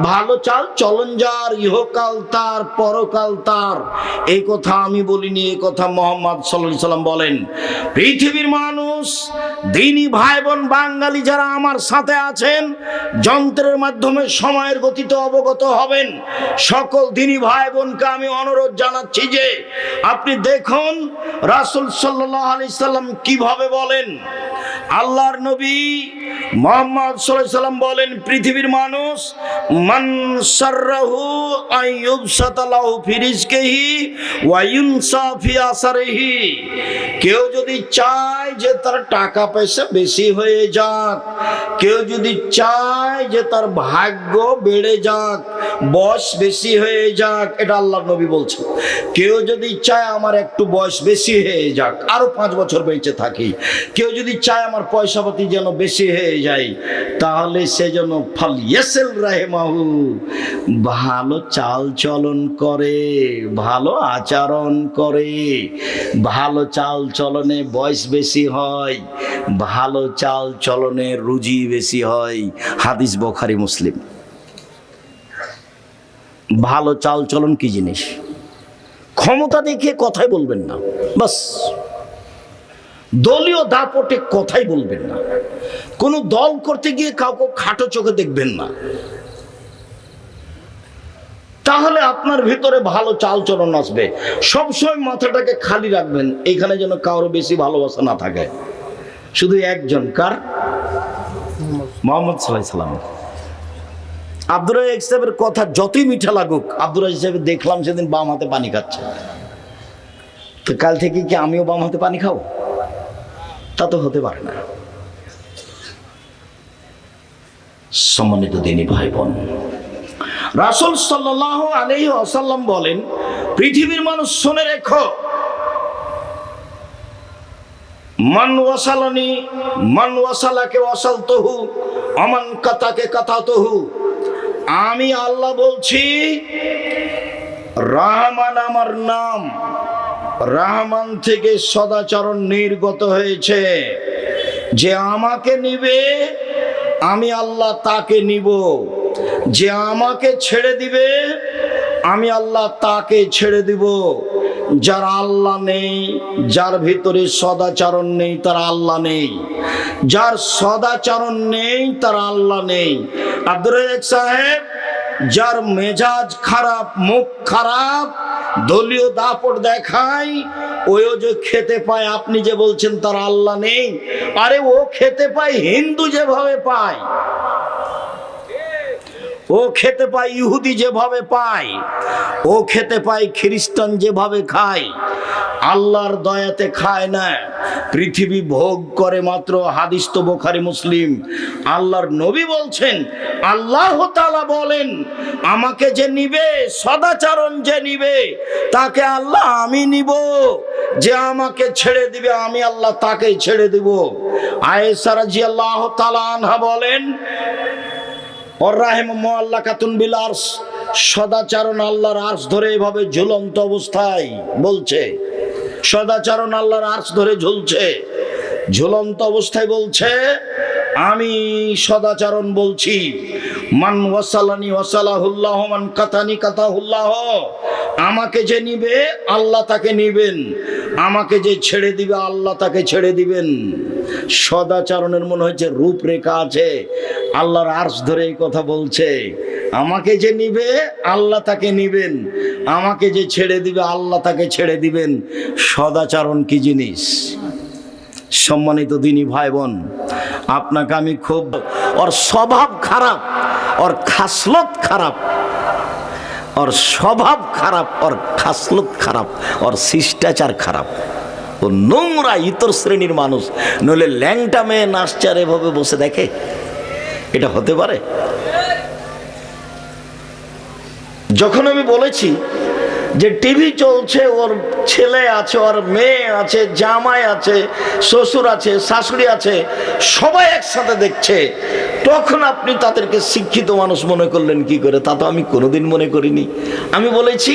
ভালো চাল চলন যার, ইহকাল তার, পরকাল তার। এই কথা আমি বলিনি, এই কথা মুহাম্মদ সাল্লাল্লাহু আলাইহি সাল্লাম বলেন। পৃথিবীর মানুষ, দিনী ভাই বোন বাঙালি যারা আমার সাথে আছেন, যন্ত্রের মাধ্যমে সময়ের গতিতে অবগত হবেন। সকল দিনী ভাই বোনকে আমি অনুরোধ জানাচ্ছি যে আপনি দেখুন রাসূল সাল্লাল্লাহু আলাইহি সাল্লাম কিভাবে বলেন। আল্লাহর নবী মুহাম্মদ সাল্লাল্লাহু আলাইহি সাল্লাম বলেন, পৃথিবীর মানুষ, মান সাররাহু আইয়ুবসাতা লাহু ফি রিজকিহি ওয়া ইউনসা ফি আসারিহি। কেউ যদি চায় যে তার টাকা পয়সা বেশি হয়ে যাক, কেউ যদি চায় যে তার ভাগ্য বেড়ে যাক, বয়স বেশি হয়ে যাক, এটা আল্লাহর নবী বলছেন। কেউ যদি চায় আমার একটু বয়স বেশি হয়ে যাক, আরো 5 বছর বেঁচে থাকি, কেউ যদি চায় আমার পয়সাপাতি যেন বেশি হয়ে যায়, তাহলে সে যেন ফালইয়াসিল রাহিমাহু, ভালো চাল চলন করে, ভালো আচরণ করে। ভালো চাল চলনে বয়স বেশি হয়, ভালো চাল চলনে রুজি বেশি হয়। হাদিস বুখারী মুসলিম। ভালো চাল চলন কি জিনিস, ক্ষমতা দেখিয়ে কথাই বলবেন না, বাস। দলীয় দাপটে কথাই বলবেন না, কোনো দল করতে গিয়ে কাউকে খাটো চোখে দেখবেন না, তাহলে আপনার ভিতরে ভালো চাল চলন আসবে। সবসময় মাথাটাকে খালি রাখবেন, এখানে যেন কারো বেশি ভালোবাসা না থাকে, শুধু একজন, কার? মুহাম্মদ সাল্লাল্লাহু আলাইহি সাল্লাম। আব্দুর রাজ্জাক সাহেবের কথা যতই মিঠা লাগুক, আব্দুর রাজ্জাক সাহেব দেখলাম সেদিন বাম হাতে পানি খাচ্ছে, তো কাল থেকে কি আমিও বাম হাতে পানি খাবো? তা তো হতে পারে না। সম্মানিত দিনী ভাই বোন, রাসূল সাল্লাল্লাহু আলাইহি ওয়াসাল্লাম বলেন, পৃথিবীর মানুষ শুনে রেখো, মান ওয়াসালানি মান ওয়াসালাকে ওয়াসালতুহু আমান কাতাকে কাতাতুহু। আমি আল্লাহ বলছি, রহমান আমার নাম, রহমান থেকে সদাচরণ নির্গত হয়েছে। যে আমাকে নিবে আমি আল্লাহ তাকে নিব, যে আমাকে ছেড়ে দিবে আমি আল্লাহ তাকে ছেড়ে দিব। যার আল্লাহ নেই, যার ভিতরে সদাচরণ নেই, তার আল্লাহ নেই। যার সদাচরণ নেই, তার আল্লাহ নেই। আব্দুর রাজ্জাক সাহেব, যার মেজাজ খারাপ, মুখ খারাপ, দলীয় দাপট দেখায়, ওইও যে খেতে পায়, আপনি যে বলছেন তার আল্লাহ নেই, আরে ও খেতে পায় হিন্দু যেভাবে পায়, ও খেতে পায় ইহুদি যেভাবে পায়, ও খেতে পায় খ্রিস্টান যেভাবে খায়। আল্লাহর দয়াতে খায় না, পৃথিবী ভোগ করে মাত্র। হাদিস তো বুখারী মুসলিম। আল্লাহর নবী বলছেন, আল্লাহ তাআলা বলেন, আমাকে যে নিবে, সদাচরণ যে নিবে, তাকে আল্লাহ আমি নিব। যে আমাকে ছেড়ে দিবে আমি আল্লাহ তাকেই ছেড়ে দিব। আয়েশা রাদিয়াল্লাহু তাআলা আনহা বলেন, সদাচরণ আল্লাহর আরশ ধরে এভাবে ঝুলন্ত অবস্থায় বলছে, সদাচরণ আল্লাহর আরশ ধরে ঝুলছে, ঝুলন্ত অবস্থায় বলছে, আমি সদাচরণ বলছি, মান ওয়াসালানি ওয়াসালাহুল্লাহ, মান কাতানি কাতাহুল্লাহ। আমাকে যে নিবে আল্লাহ তাকে নিবেন, আমাকে যে ছেড়ে দিবে আল্লাহ তাকে ছেড়ে দিবেন। সদাচরণের মনে হচ্ছে রূপরেখা আছে, আল্লাহর আরশ ধরে এই কথা বলছে, আমাকে যে নিবে আল্লাহ তাকে নিবেন, আমাকে যে ছেড়ে দিবে আল্লাহ তাকে ছেড়ে দিবেন। সদাচরণ কি জিনিস? সম্মানিত দিনী ভাই বোন, আপনাকে আমি খুব, ওর স্বভাব খারাপ, ওর খাসলত খারাপ, ওর স্বভাব খারাপ, ওর খাসলত খারাপ, ওর শিষ্টাচার খারাপ, ও নোংরা ইতর শ্রেণীর মানুষ। নইলে ল্যাংটা মেয়ে নাচছে আর এভাবে বসে দেখে, এটা হতে পারে? যখন আমি বলেছি যে টিভি চলছে, ওর ছেলে আছে, ওর মেয়ে আছে, জামাই আছে, শ্বশুর আছে, শাশুড়ি আছে, সবাই একসাথে দেখছে, তখন আপনি তাদেরকে শিক্ষিত মানুষ মনে করলেন কি করে? তা তো আমি কোনোদিন মনে করিনি। আমি বলেছি,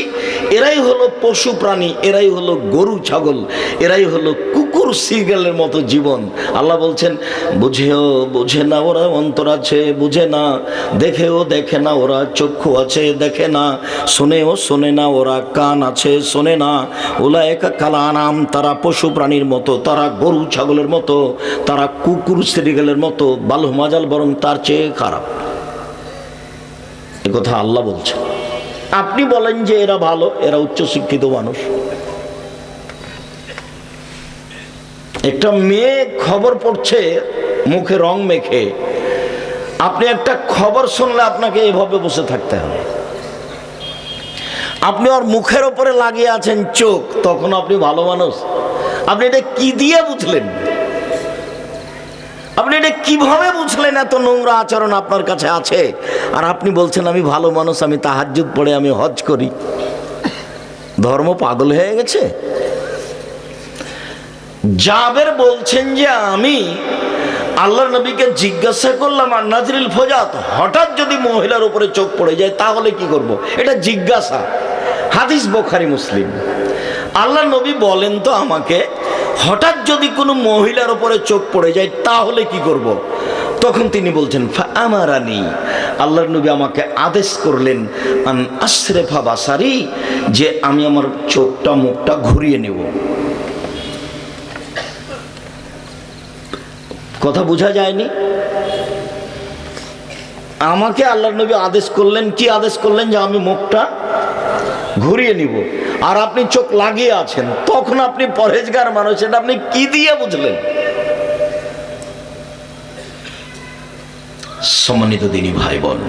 এরাই হলো পশু প্রাণী, এরাই হলো গরু ছাগল, এরাই হলো কুকুর শিয়ালের মতো জীবন। আল্লাহ বলছেন, বুঝেও বোঝে না ওরা, অন্তর আছে বুঝে না, দেখেও দেখে না ওরা, চক্ষু আছে দেখে না, শোনেও শোনে না ওরা, কান আছে শোনে না। উলায়েকা কাল আনাম, তারা পশু প্রাণীর মতো, তারা গরু ছাগলের মতো, তারা কুকুর শিয়ালের মতো, বালু মাজাল, বরং তার চেয়ে খারাপ। এ কথা আল্লাহ বলছেন। আপনি বলেন যে এরা ভালো, এরা উচ্চ শিক্ষিত মানুষ। একটা মেয়ে খবর পড়ছে মুখে রং মেখে, আপনি একটা খবর শুনলে আপনাকে এভাবে বসে থাকতে হবে। আপনি ওর মুখের ওপরে লাগিয়ে আছেন চোখ, তখন আপনি ভালো মানুষ? আপনি এটা কি দিয়ে বুঝলেন? আপনি এটা কিভাবে বুঝলেন এত নোংরা আচরণ আপনার কাছে আছে? আর আপনি বলছেন আমি ভালো মানুষ, আমি তাহাজ্জুদ পড়ে, আমি হজ করি। ধর্ম পাগল হয়ে গেছে। জাবের বলছেন যে আমি আল্লাহর নবীকে জিজ্ঞাসা করলাম, আর নাজরিল ফজাত, হঠাৎ যদি মহিলার উপরে চোখ পড়ে যায় তাহলে কি করব? এটা জিজ্ঞাসা। হাদিস বুখারী মুসলিম। আল্লাহর নবী বলেন তো আমাকে, হঠাৎ যদি কোনো মহিলার উপরে চোখ পড়ে যায় তাহলে কি করব? তখন তিনি বলছেন, আমারানি, আল্লাহর নবী আমাকে আদেশ করলেন আন আসরেফা বাসারি, যে আমি আমার চোখটা মুখটা ঘুরিয়ে নেব। কথা বোঝা যায়নি? আমাকে আল্লাহর নবী আদেশ করলেন, কি আদেশ করলেন? যে আমি মুখটা ঘুরিয়ে নিব। আর আপনি চোখ লাগিয়ে আছেন, তখন আপনি পরহেজগার মানুষ, এটা আপনি কি দিয়ে বুঝলেন? সম্মানিত দিনী ভাই বোন,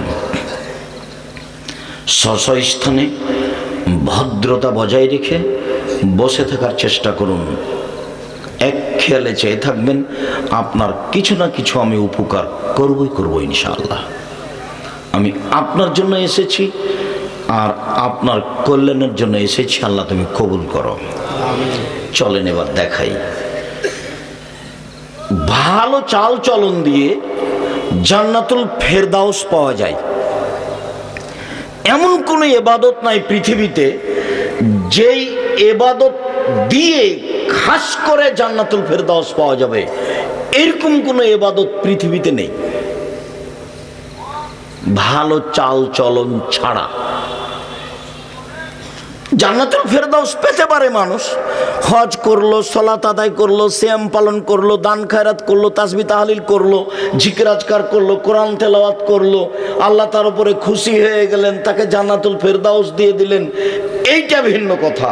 স্ব স্থানে ভদ্রতা বজায় রেখে বসে থাকার চেষ্টা করুন। এক খেয়ালে চেয়ে থাকবেন আপনার কিছু না কিছু আমি উপকার করবই ইনশাআল্লাহ। আমি আপনার জন্য এসেছি আর আপনার কল্যাণের জন্য এসেছি। আল্লাহ তুমি কবুল করো। চলেন এবার দেখাই। ভালো চাল চলন দিয়ে জান্নাতুল ফেরদাউস পাওয়া যায়। এমন কোনো ইবাদত নাই পৃথিবীতে যেই ইবাদত দিয়ে খাস করে জান্নাতুল ফেরদাউস পাওয়া যাবে, এরকম কোনো ইবাদত পৃথিবীতে নেই ভালো চাল চলন ছাড়া। জান্নাতুল ফেরদাউস পেতে পারে মানুষ, হজ করলো, সালাত আদায় করলো, সিয়াম পালন করলো, দান খায়রাত করলো, তাসবিহ তাহলিল করলো, জিকির আজকার করলো, কোরআন তেলাওয়াত করলো, আল্লাহ তার উপরে খুশি হয়ে গেলেন, তাকে জান্নাতুল ফেরদাউস দিয়ে দিলেন, এইটা ভিন্ন কথা।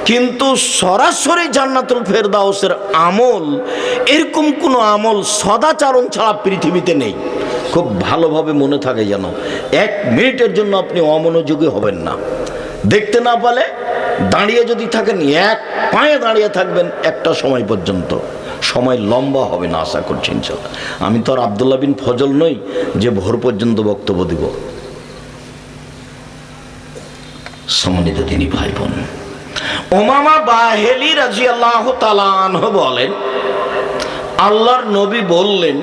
কিন্তু সরাসরি জান্নাতুল ফেরদাউসের আমল, এরকম কোনো আমল সদাচরণ ছাড়া পৃথিবীতে নেই। খুব ভালোভাবে মনে থাকে যেন, 1 মিনিটের জন্য আপনি অমনোযোগী হবেন না। দেখতে না পালে দাঁড়িয়ে যদি থাকেন, 1 পায়ে দাঁড়িয়ে থাকবেন একটা সময় পর্যন্ত, সময় লম্বা হবে না আশা করছি ইনশাআল্লাহ। আমি তো আর আব্দুল্লাহ বিন ফজল নই যে ভোর পর্যন্ত বক্তব্য দিব। সম্মানিত দিনী ভাই বোন, উমামা বাহেলি রাদিয়াল্লাহু তাআলা আনহু বলেন, আল্লাহর নবী বললেন,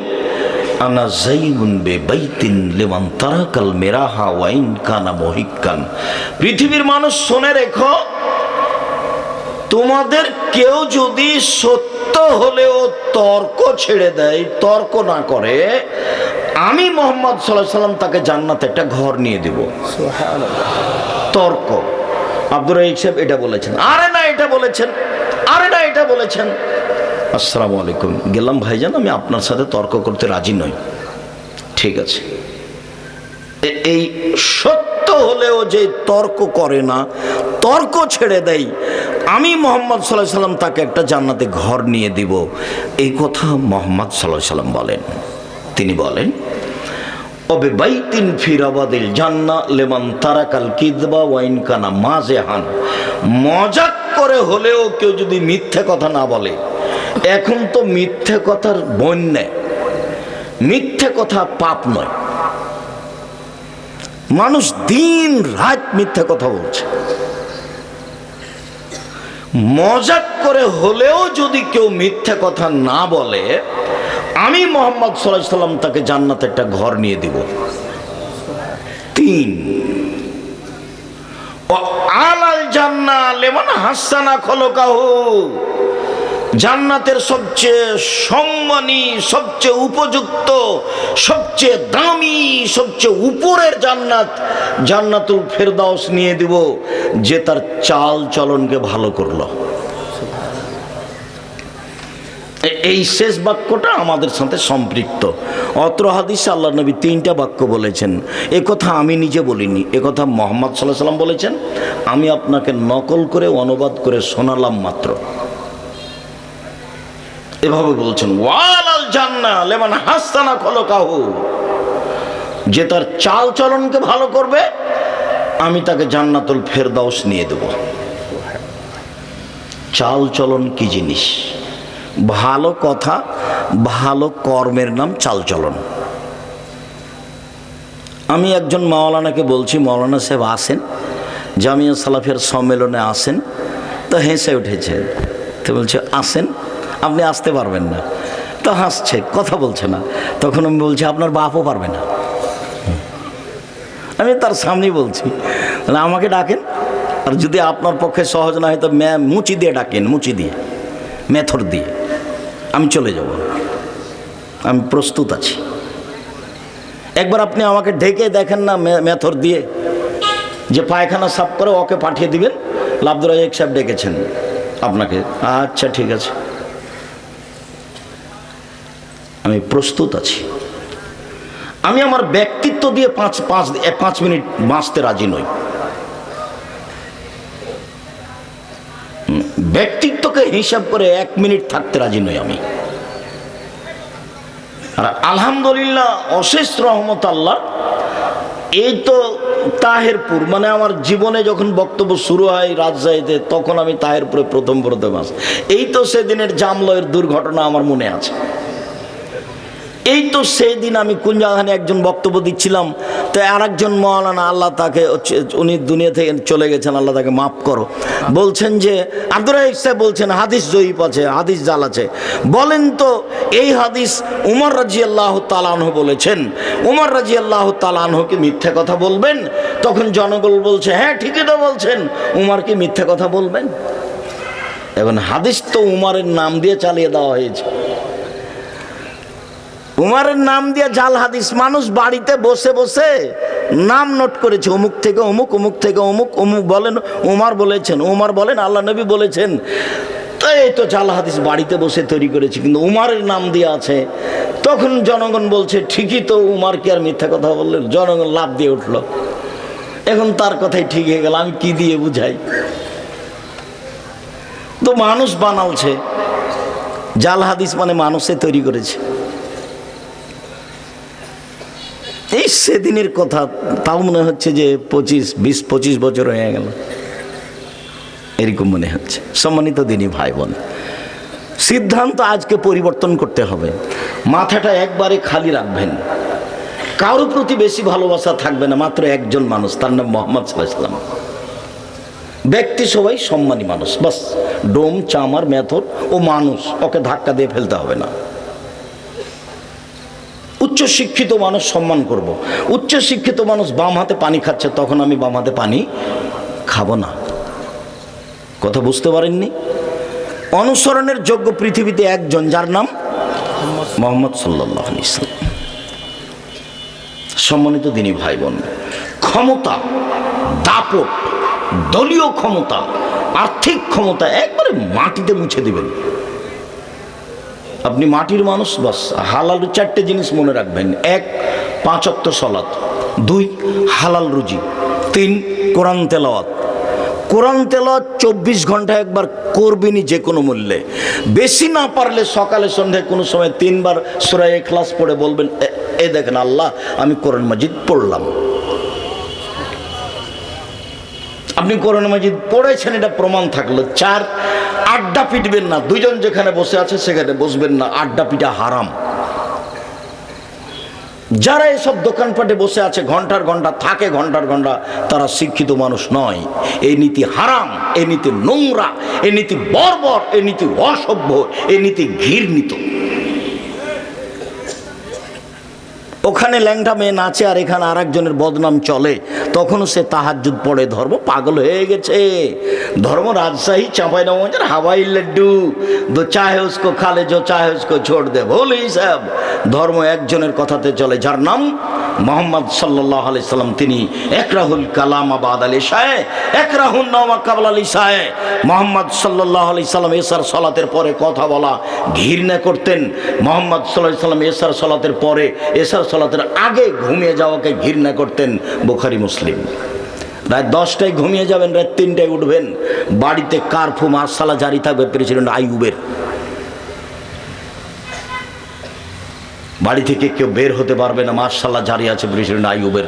আনা যাইনুন বিবাইতিন লিমান তারাকাল মিরাহা ওয়া ইন কানা মুহিক্কান। পৃথিবীর মানুষ শুনে রেখো, তোমাদের কেউ যদি সত্য হলেও তর্ক ছেড়ে দেয়, তর্ক না করে, আমি মুহাম্মদ সাল্লাল্লাহু আলাইহি সাল্লাম তাকে জান্নাতে একটা ঘর নিয়ে দেব। সুবহানাল্লাহ। তর্ক। আব্দুর রাহিক সাহেব এটা বলেছেন, আরে না এটা বলেছেন, আরে না এটা বলেছেন। আসসালামু আলাইকুম, গেলাম ভাইজান, আমি আপনার সাথে তর্ক করতে রাজি নই। ঠিক আছে। এই সত্য হলেও যে তর্ক করে না, তর্ক ছেড়ে দেয়, আমি মুহাম্মদ সাল্লাল্লাহু আলাইহি সাল্লাম তাকে একটা জান্নাতে ঘর নিয়ে দিব, এই কথা মুহাম্মদ সাল্লাল্লাহু আলাইহি সাল্লাম বলেন। তিনি বলেন, ওবে বাইতিন ফি রাবাদিল জান্নাহ লিমান তারাকাল কিযবা ওয়া ইন কানা মাযিহান। মজাক করে হলেও কেউ যদি মিথ্যে কথা না বলে, এখন তো মিথ্যে কথার বন্যা, মিথ্যে কথা পাপ নয়, মানুষ দিন রাত মিথ্যে কথা বলছে। মজাক করে হলেও যদি কেউ মিথ্যে কথা না বলে, আমি মুহাম্মদ সাল্লাল্লাহু আলাইহি সাল্লাম তাকে জান্নাতে একটা ঘর নিয়ে দিব। 3 ও আলাল জান্নাহ লিমান হাসানা খলকাহু। জান্নাতের সবচেয়ে সম্মানী, সবচেয়ে উপযুক্ত, সবচেয়ে দামি, সবচেয়ে উপরের জান্নাত, জান্নাতুল ফেরদাউস নিয়ে দিব, যে তার চাল চলনকে ভালো করলো। এই শেষ বাক্যটা আমাদের সাথে সম্পৃক্ত। অত্র হাদিসে আল্লাহ নবী 3টা বাক্য বলেছেন। এ কথা আমি নিজে বলিনি, এ কথা মুহাম্মদ সাল্লাল্লাহু আলাইহি সাল্লাম বলেছেন। আমি আপনাকে নকল করে অনুবাদ করে শোনালাম মাত্র। এভাবে বলছেন, ওয়ালাল জান্নাহ লিমান হাসানা খলকাহু। যে তার চাল চলনকে ভালো করবে, আমি তাকে জান্নাতুল ফেরদাউস নিয়ে দেব। চাল চলন কি জিনিস? ভালো কথা, ভালো কর্মের নাম চালচলন। আমি একজন মাওলানাকে বলছি, মাওলানা সাহেব আসেন, জামিয়া সালাফিয়ার সম্মেলনে আসেন। তো হেসে উঠেছে, তো বলছে আসেন, আপনি আসতে পারবেন না। তো হাসছে, কথা বলছে না। তখন আমি বলছি, আপনার বাপও পারবে না। আমি তার সামনেই বলছি, আমাকে ডাকেন, আর যদি আপনার পক্ষে সহজ না হয় তো মুচি দিয়ে ডাকেন, মুচি দিয়ে, মেথর দিয়ে, আমি চলে যাব, আমি প্রস্তুত আছি। একবার আপনি আমাকে ঢেকে দেখেন না মেথর দিয়ে, যে পায়খানা সাফ করে ওকে পাঠিয়ে দিবেন, আব্দুর রাজ্জাক সাহেব ডেকেছেন আপনাকে, আচ্ছা ঠিক আছে, আমি প্রস্তুত আছি। আমি আমার ব্যক্তিত্ব দিয়ে 5 মিনিট বাঁচতে রাজি নই। ব্যক্তিত্বকে হিসাব করে 1 মিনিট থাকতে রাজি নই আমি। আর আলহামদুলিল্লাহ, অশেষ রহমত আল্লাহ, এই তো তাহেরপুর, মানে আমার জীবনে যখন বক্তব্য শুরু হয় রাজশাহীতে, তখন আমি তাহেরপুরে প্রথম আসি। এই তো সেদিনের জামলয়ের দুর্ঘটনা আমার মনে আছে। এই তো সেই দিন আমি কুঞ্জাখানে একজন বক্তব্য দিচ্ছিলাম, তো আর একজন মৌলানা, আল্লাহ তাকে, উনি দুনিয়া থেকে চলে গেছেন, আল্লাহ তাকে মাফ করো, বলছেন যে আব্দুর রাজ্জাক সাহেব বলছেন হাদিস জয়ীফ আছে, হাদিস জাল আছে, বলেন তো এই হাদিস উমর রাদিয়াল্লাহু তাআলা আনহু বলেছেন, উমর রাদিয়াল্লাহু তাআলা আনহু কি মিথ্যা কথা বলবেন? তখন জনগণ বলছে হ্যাঁ ঠিকই তো বলছেন, উমর কি মিথ্যা কথা বলবেন? এখন হাদিস তো উমরের নাম দিয়ে চালিয়ে দেওয়া হয়েছে, উমরের নাম দিয়ে জাল হাদিস। মানুষ বাড়িতে বসে বসে নাম নোট করেছে, অমুক থেকে অমুক, অমুক থেকে অমুক, অমুক বলেন উমর বলেছেন, উমর বলেন আল্লাহ নবী বলেছেন, তো এই তো জাল হাদিস বাড়িতে বসে তৈরি করেছে, কিন্তু উমরের নাম দিয়ে আছে। তখন জনগণ বলছে ঠিকই তো, উমর কি আর মিথ্যা কথা বললেন? জনগণ লাভ দিয়ে উঠল। এখন তার কথাই ঠিক হয়ে গেল, আমি কি দিয়ে বুঝাই? তো মানুষ বানালছে, জাল হাদিস মানে মানুষে তৈরি করেছে। এই সেদিনের কথা, তাও মনে হচ্ছে যে 20-25 বছর হয়ে গেল, এরকম মনে হচ্ছে। সম্মানিত দিনী ভাই বোন, সিদ্ধান্ত আজকে পরিবর্তন করতে হবে। মাথাটা একবারে খালি রাখবেন, কারোর প্রতি বেশি ভালোবাসা থাকবে না, মাত্র একজন মানুষ, তার নাম মুহাম্মদ সাল্লাল্লাহু আলাইহি ওয়াসাল্লাম। ব্যক্তি সবাই সম্মানী মানুষ, বাস ডোম চামার মেথর ও মানুষ, ওকে ধাক্কা দিয়ে ফেলতে হবে না। উচ্চ শিক্ষিত মানুষ সম্মান করব। উচ্চ শিক্ষিত মানুষ বাম হাতে পানি খাচ্ছে, তখন আমি বাম হাতে পানি খাবো না। কথা বুঝতে পারেননি? অনুসরণের যোগ্য পৃথিবীতে একজন, যার নাম মুহাম্মদ সাল্লাল্লাহু আলাইহি ওয়াসাল্লাম। সম্মানিত দিনী ভাই বোন, ক্ষমতা, দাপট, দলীয় ক্ষমতা, আর্থিক ক্ষমতা একবারে মাটিতে মুছে দিবেন। আপনি মাটির মানুষ, বাস হালাল 4টে জিনিস মনে রাখবেন। 1, 5 ওয়াক্ত সালাত, 2 হালাল রুজি, 3 কোরআন তেলাওয়াত। কোরআন তেলাওয়াত 24 ঘন্টা একবার করবেনই যে কোনো মূল্যে। বেশি না পারলে সকালে সন্ধ্যায় কোনো সময় 3 বার সূরা ইখলাস পড়ে বলবেন এই দেখেন আল্লাহ আমি কোরআন মাজিদ পড়লাম। আপনি কোরআন মাজিদ পড়েছেন এটা প্রমাণ থাকলো। 4, আড্ডা পিটবেন না, দুইজন যেখানে বসে আছে সেখানে বসবেন না, আড্ডা পিটা হারাম। যারা এসব দোকানপাটে বসে আছে ঘন্টার ঘন্টা থাকে, ঘন্টার ঘন্টা, তারা শিক্ষিত মানুষ নয়। এই নীতি হারাম, এই নীতি নোংরা, এই নীতি বর্বর, এই নীতি অসভ্য, এই নীতি ঘৃণিত। ওখানে ল্যাংটা মেয়ে নাচে আর এখানে আর একজনের বদনাম চলে, তখনও সে তাহাজ্জুদ পড়ে। ধর্ম পাগল হয়ে গেছে। ধর্ম রাজশাহী চাঁপাইনবাবগঞ্জের হাওয়াই লাড্ডু, দো চাহে উসকো খালে জো চাহে উসকো ছোড় দে, ভুল হিসাব। ধর্ম একজনের কথাতে চলে, যার নাম মুহাম্মদ সাল্লাল্লাহু আলাইহি সাল্লাম। তিনি একরাহুল কালাম বাদ আল ইশায়ে, একরাহুন নাওমা কাবলা আল ইশায়ে। মুহাম্মদ সাল্লাল্লাহু আলাইহি সাল্লাম এশার সালাতের পরে কথা বলা ঘৃণা করতেন। মুহাম্মদ সাল্লাল্লাহু আলাইহি সাল্লাম এশার সালাতের পরে, এশার সালাতের আগে ঘুমিয়ে যাওয়াকে ঘৃণা করতেন। বুখারী মুসলিম। রাত 10টায় ঘুমিয়ে যাবেন, রাত 3টায় উঠবেন। বাড়িতে কারফু মাসালা জারি থাকবে প্রেসিডেন্ট আইয়ুবের। বাড়ি থেকে কেউ বের হতে পারবে না, মাসাল্লাহ জারি আছে প্রেসিডেন্ট আইয়ুবের।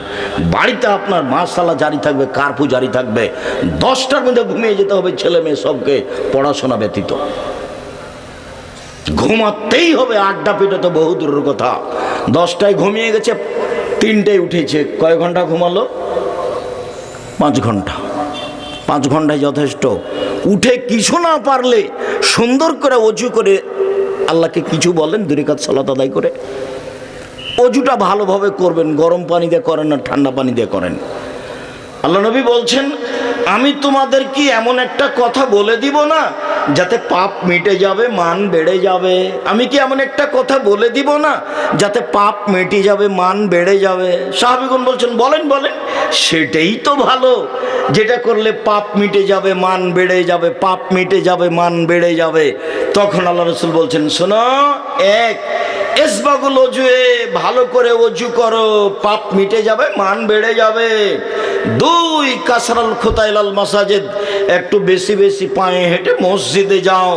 বাড়িতে আপনার মাসাল্লাহ জারি থাকবে, কারফু জারি থাকবে। 10টার মধ্যে ঘুমিয়ে যেতে হবে, ছেলে মেয়ে সবকে, পড়াশোনা ব্যতীত ঘুমাতেই হবে। আড্ডা পিঠে তো বহু দূরের কথা। 10টায় ঘুমিয়ে গেছে, 3টায় উঠেছে, কয় ঘন্টা ঘুমালো? 5 ঘন্টা। 5 ঘন্টায় যথেষ্ট। উঠে কিছু না পারলে সুন্দর করে অজু করে আল্লাহকে কিছু বলেন, 2 রাকাত সালাত আদায় করে। অজুটা ভালোভাবে করবেন, গরম পানি দিয়ে করেন না ঠান্ডা পানি দিয়ে করেন। আল্লাহ নবী বলছেন আমি তোমাদের কি এমন একটা কথা বলে দিব না যাতে পাপ মিটে যাবে, মান বেড়ে যাবে? আমি কি এমন একটা কথা বলে দিব না যাতে পাপ মিটে যাবে, মান বেড়ে যাবে? সাহাবীগণ বলছেন, বলেন বলেন। সেটাই তো ভালো, যেটা করলে পাপ মিটে যাবে, মান বেড়ে যাবে, পাপ মিটে যাবে, মান বেড়ে যাবে। তখন আল্লাহ রাসূল বলছেন, শোনো, এক, ইসবাগুল ওজুয়ে, ভালো করে ওযু করো, পাপ মিটে যাবে, মান বেড়ে যাবে। দুই, কাসরাল খুতাইলাল মাসাজিদ, একটু বেশি বেশি পায়ে হেঁটে মসজিদে যাও,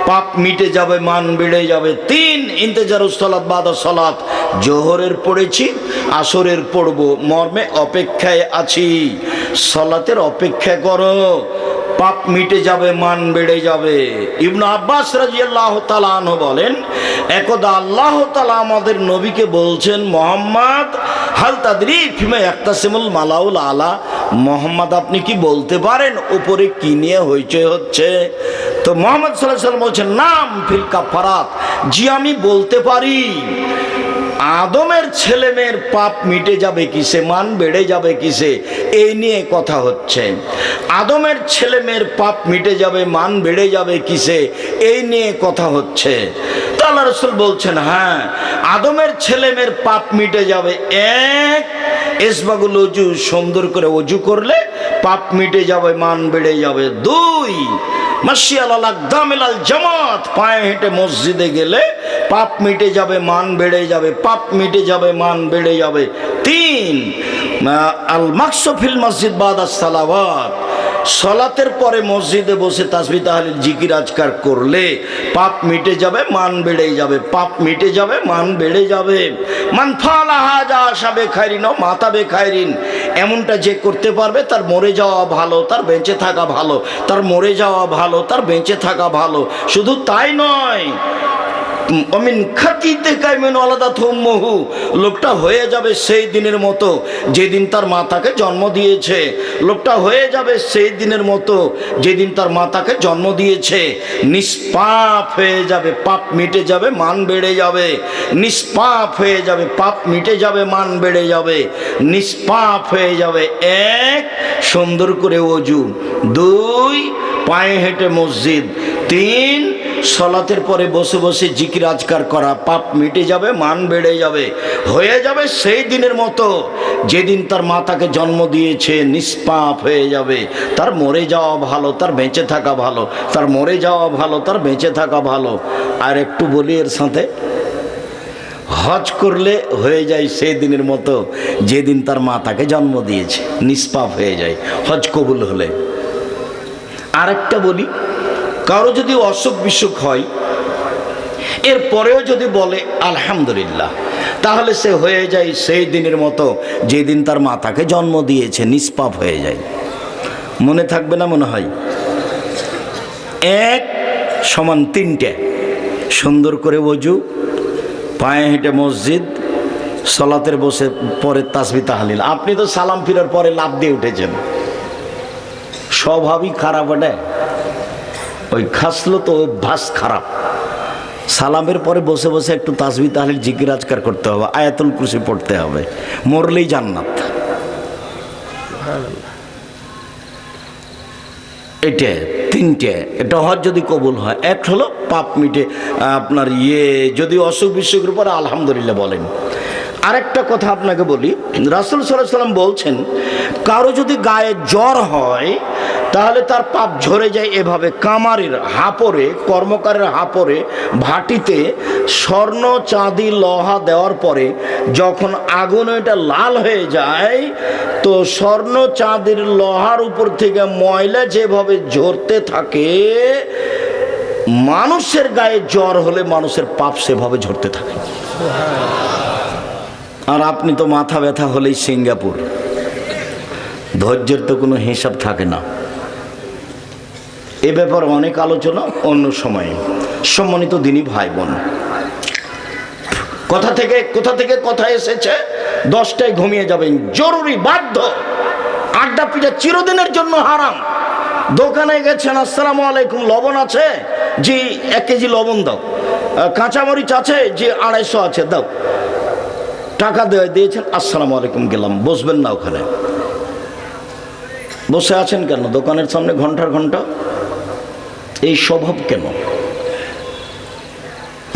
পাপ মিটে যাবে, মান বেড়ে যাবে। তিন, ইন্তেজারুস সালাত বাদা সালাত, জোহরের পড়েছি, আসরের পড়ব, মর্মে অপেক্ষায় আছি, সালাতের অপেক্ষা করো, পাপ মিটে যাবে, মান বেড়ে যাবে। ইবনে আব্বাস রাদিয়াল্লাহু তাআলা আনহু বলেন, একদা আল্লাহ তাআলা আমাদের নবীকে বলছেন, মুহাম্মদ হাল তাদরি ফিমা ইয়াক্তাসিমুল মালাউল আলা, মুহাম্মদ আপনি কি বলতে পারেন উপরে কি নিয়ে হইচই হচ্ছে? তো মুহাম্মদ সাল্লাল্লাহু আলাইহি ওয়াসাল্লাম বলছেন, নাম ফিল কাফারাত, জি আমি বলতে পারি। আদমের ছেলে মেয়ের পাপ মিটে যাবে কিসে, মান বেড়ে যাবে কিসে, এই নিয়ে কথা হচ্ছে। আদমের ছেলে মেয়ের পাপ মিটে যাবে, মান বেড়ে যাবে কিসে, এই নিয়ে কথা হচ্ছে। তো আল্লাহ রাসূল বলছেন, হ্যাঁ, আদমের ছেলে মেয়ের পাপ মিটে যাবে। এক, ইসবাগুল ওযু, সুন্দর করে ওযু করলে পাপ মিটে যাবে, মান বেড়ে যাবে। দুই, মাশিয়াল আল আকদামিল আল জামাত, পায়ে হেঁটে মসজিদে গেলে পাপ মিটে যাবে, মান বেড়ে যাবে, পাপ মিটে যাবে, মান বেড়ে যাবে। তিন, আল মাকসু ফিল মসজিদ বাদাস সালাওয়াত, সালাতের পরে মসজিদে বসে তাসবিহ তাহলিল জিকির আজকার করলে পাপ মিটে যাবে, মান বেড়ে যাবে, পাপ মিটে যাবে, মান বেড়ে যাবে। মান ফালা হাজা আশাবে খায়রিন ও মাতাবে খায়রিন, এমনটা যে করতে পারবে তার মরে যাওয়া ভালো, তার বেঁচে থাকা ভালো, তার মরে যাওয়া ভালো, তার বেঁচে থাকা ভালো। শুধু তাই নয়, অমিন খাতিতে কাইমেন আলাদা থম্মহু, লোকটা হয়ে যাবে সেই দিনের মতো যেদিন তার মাতাকে জন্ম দিয়েছে। লোকটা হয়ে যাবে সেই দিনের মতো যেদিন তার মাতাকে জন্ম দিয়েছে। নিষ্পাপ হয়ে যাবে, পাপ মিটে যাবে, মান বেড়ে যাবে। নিষ্পাপ হয়ে যাবে, পাপ মিটে যাবে, মান বেড়ে যাবে। নিষ্পাপ হয়ে যাবে। এক, সুন্দর করে ওযু। দুই, পায়ে হেঁটে মসজিদ। তিন, সালাতের পরে বসে বসে জিকির আজকার করা, পাপ মিটে যাবে, মান বেড়ে যাবে। হয়ে যাবে সেই দিনের মতো যেদিন তার মাতাকে জন্ম দিয়েছে। নিষ্পাপ হয়ে যাবে, তার মরে যাওয়া ভালো, তার বেঁচে থাকা ভালো, তার মরে যাওয়া ভালো, তার বেঁচে থাকা ভালো। আর একটু বলি এর সাথে, হজ করলে হয়ে যায় সেই দিনের মতো যেদিন তার মাতাকে জন্ম দিয়েছে। নিষ্পাপ হয়ে যায় হজ কবুল হলে। আরেকটা বলি, কারো যদি অসুখ বিসুখ হয়, এরপরেও যদি বলে আলহামদুলিল্লাহ, তাহলে সে হয়ে যায় সেই দিনের মতো যেদিন তার মাতাকে জন্ম দিয়েছে। নিষ্পাপ হয়ে যায়। মনে থাকবে না মনে হয়? এক সমান তিনটে, সুন্দর করে ওযু, পায়ে হেঁটে মসজিদ, সালাতের বসে পরে তাসবিহ তাহলিল। আপনি তো সালাম ফিরার পরে লাফ দিয়ে উঠেছেন, স্বভাবই খারাপ। ওটা ওই খাসলো তো অভ্যাস খারাপ। সালামের পরে বসে বসে একটু তাসবিহ তাহলিল জিকির আজকার করতে হবে, আয়াতুল কুরসি পড়তে হবে, মরলেই জান্নাত। এটা তিনটে। এটা হজ যদি কবুল হয়। এক হলো পাপ মিটে, আপনার যদি অসুখ বিসুখের পরে আলহামদুলিল্লাহ বলেন। আরেকটা কথা আপনাকে বলি, রাসূল সাল্লাল্লাহু আলাইহি ওয়াসাল্লাম বলছেন, কারো যদি গায়ে জ্বর হয় তাহলে তার পাপ ঝরে যায় এভাবে, কামারের হাপরে, কর্মকারের হাপরে ভাটিতে স্বর্ণ চাঁদি লোহা দেওয়ার পরে যখন আগুন এটা লাল হয়ে যায়, তো স্বর্ণ চাঁদির লোহার উপর থেকে ময়লা যেভাবে ঝরতে থাকে, মানুষের গায়ে জ্বর হলে মানুষের পাপ সেভাবে ঝরতে থাকে। আর আপনি তো মাথা ব্যথা হলেই সিঙ্গাপুর, ধৈর্যের তো কোনো হিসাব থাকে না। এ ব্যাপারে অনেক আলোচনা অন্য সময়ে। সম্মানিত দিনী ভাই বোন, কোথা থেকে কথা এসেছে, 10টায় ঘুমিয়ে যাবেন, জরুরি, বাধ্য। আড্ডা পিঠা চিরদিনের জন্য হারাম। দোকানে গেছেন, আসসালামু আলাইকুম, লবণ আছে? জি 1 কেজি লবণ দাও। কাঁচামরিচ আছে? জি 250 আছে, দাও। টাকা দিয়েছেন, আসসালামু আলাইকুম, গেলাম। বসবেন না ওখানে। বসে আছেন কেন দোকানের সামনে ঘন্টার ঘন্টা? এই স্বভাব কেন?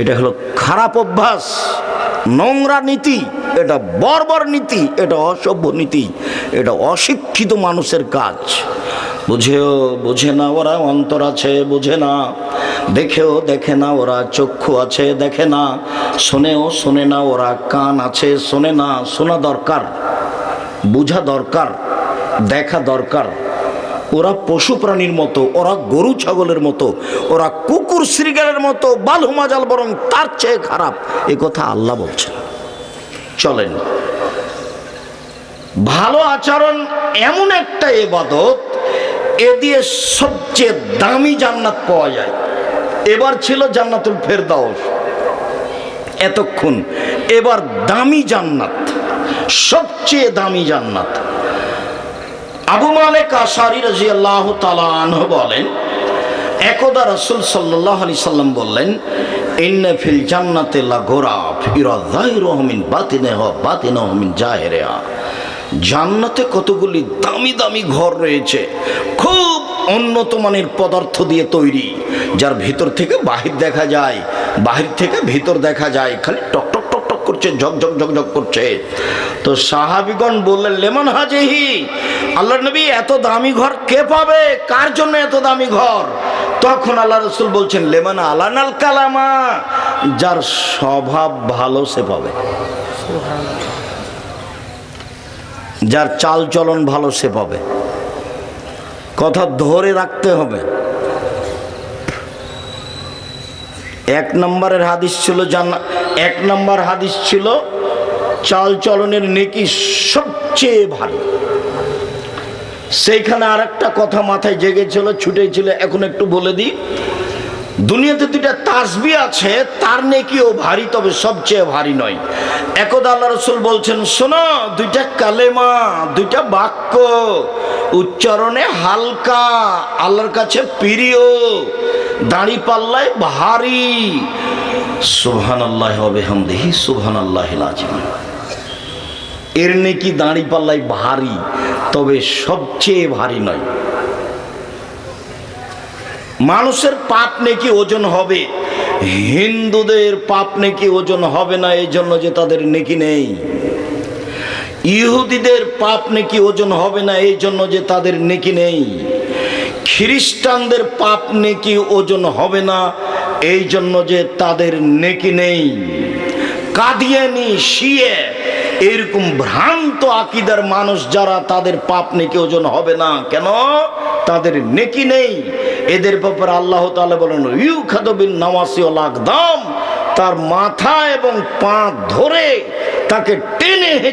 এটা হলো খারাপ অভ্যাস, নোংরা নীতি, এটা বর্বর নীতি, এটা অসভ্য নীতি, এটা অশিক্ষিত মানুষের কাজ। বোঝে না ওরা, অন্তর আছে বোঝে না, দেখেও দেখে না ওরা, চক্ষু আছে দেখে না, শোনেও শোনে না ওরা, কান আছে শোনে না। শোনা দরকার, বোঝা দরকার, দেখা দরকার। ওরা পশু প্রাণীর মতো, ওরা গরু ছাগলের মতো, ওরা কুকুর শ্রীগালের মতো, বালু মাজাল বরং তার চেয়ে খারাপ, এ কথা আল্লাহ বলছেন। চলেন, ভালো আচরণ এমন একটা ইবাদত, এ দিয়ে সবচেয়ে দামি জান্নাত পাওয়া যায়। এবার ছিল জান্নাতুল ফেরদাউস এতক্ষণ, এবার দামি জান্নাত, সবচেয়ে দামি জান্নাত। আবু মালিক আশআরী রাদিয়াল্লাহু তাআলা আনহু বলেন, একদা রাসূল সাল্লাল্লাহু আলাইহি সাল্লাম বললেন, ইন্না ফিল জান্নাতি লাগুরাফ ইরা যাহিরুহু মিন বাতিনিহা ওয়া বাতিনুহু মিন জাহিরিহা। জান্নাতে কতগুলি দামি দামি ঘর রয়েছে, খুব উন্নত মানের পদার্থ দিয়ে তৈরি, যার ভিতর থেকে বাহির দেখা যায়, বাহির থেকে ভিতর দেখা যায়, খালি টক টক টক টক করছে, ঝকঝক ঝকঝক করছে। তো সাহাবীগণ বললেন, লেমান হাজিহি, আল্লাহর নবী এত দামি ঘর কে পাবে, কার জন্য এত দামি ঘর? তখন আল্লাহ রাসূল বলছেন, লেমান আলানাল কালামা, যার স্বভাব ভালো সে পাবে, যার চাল চলন ভালো সে পাবে। কথা ধরে রাখতে হবে। এক নম্বরের হাদিস ছিল এক নম্বর হাদিস ছিল চাল চলনের নেকি সবচেয়ে ভারী। সেইখানে আর একটা কথা মাথায় জেগেছিল, ছুটেছিল, এখন একটু বলে দিই। দুনিয়াতে দুইটা তাসবিহ আছে, তার নেকিও ভারী, তবে সবচেয়ে ভারী নয়। একদা আল্লাহ রাসূল বলছেন, শোনো, দুইটা কালেমা, দুইটা বাক্য উচ্চারণে হালকা, আল্লাহর কাছে প্রিয়, দাড়ি পাল্লায় ভারী। সুবহানাল্লাহি ওয়া বিহামদিহি সুবহানাল্লাহিল আযীম। এর নেকি দাড়ি পাল্লায় ভারী, তবে সবচেয়ে ভারী নয়। মানুষের পাপ নেকি ওজন হবে, হিন্দুদের পাপ নেকি ওজন হবে না, এই জন্য যে তাদের নেকি নেই। ইহুদিদের পাপ নেকি ওজন হবে না, এই জন্য যে তাদের নেকি নেই। খ্রিস্টানদের পাপ নেকি ওজন হবে না, এই জন্য যে তাদের নেকি নেই। কাদিয়ানি, শিয়ে, এরকম ভ্রান্ত আকীদার মানুষ যারা, তাদের পাপ নেকি ওজন হবে না। কেন? তাদের নেকি নেই। এদের ব্যাপারে আল্লাহ তাআলা বলেন, ইউখাযু বিন নাওয়াসি ওয়াল আকদাম, তার মাথা এবং পা ধরে তাকে টেনে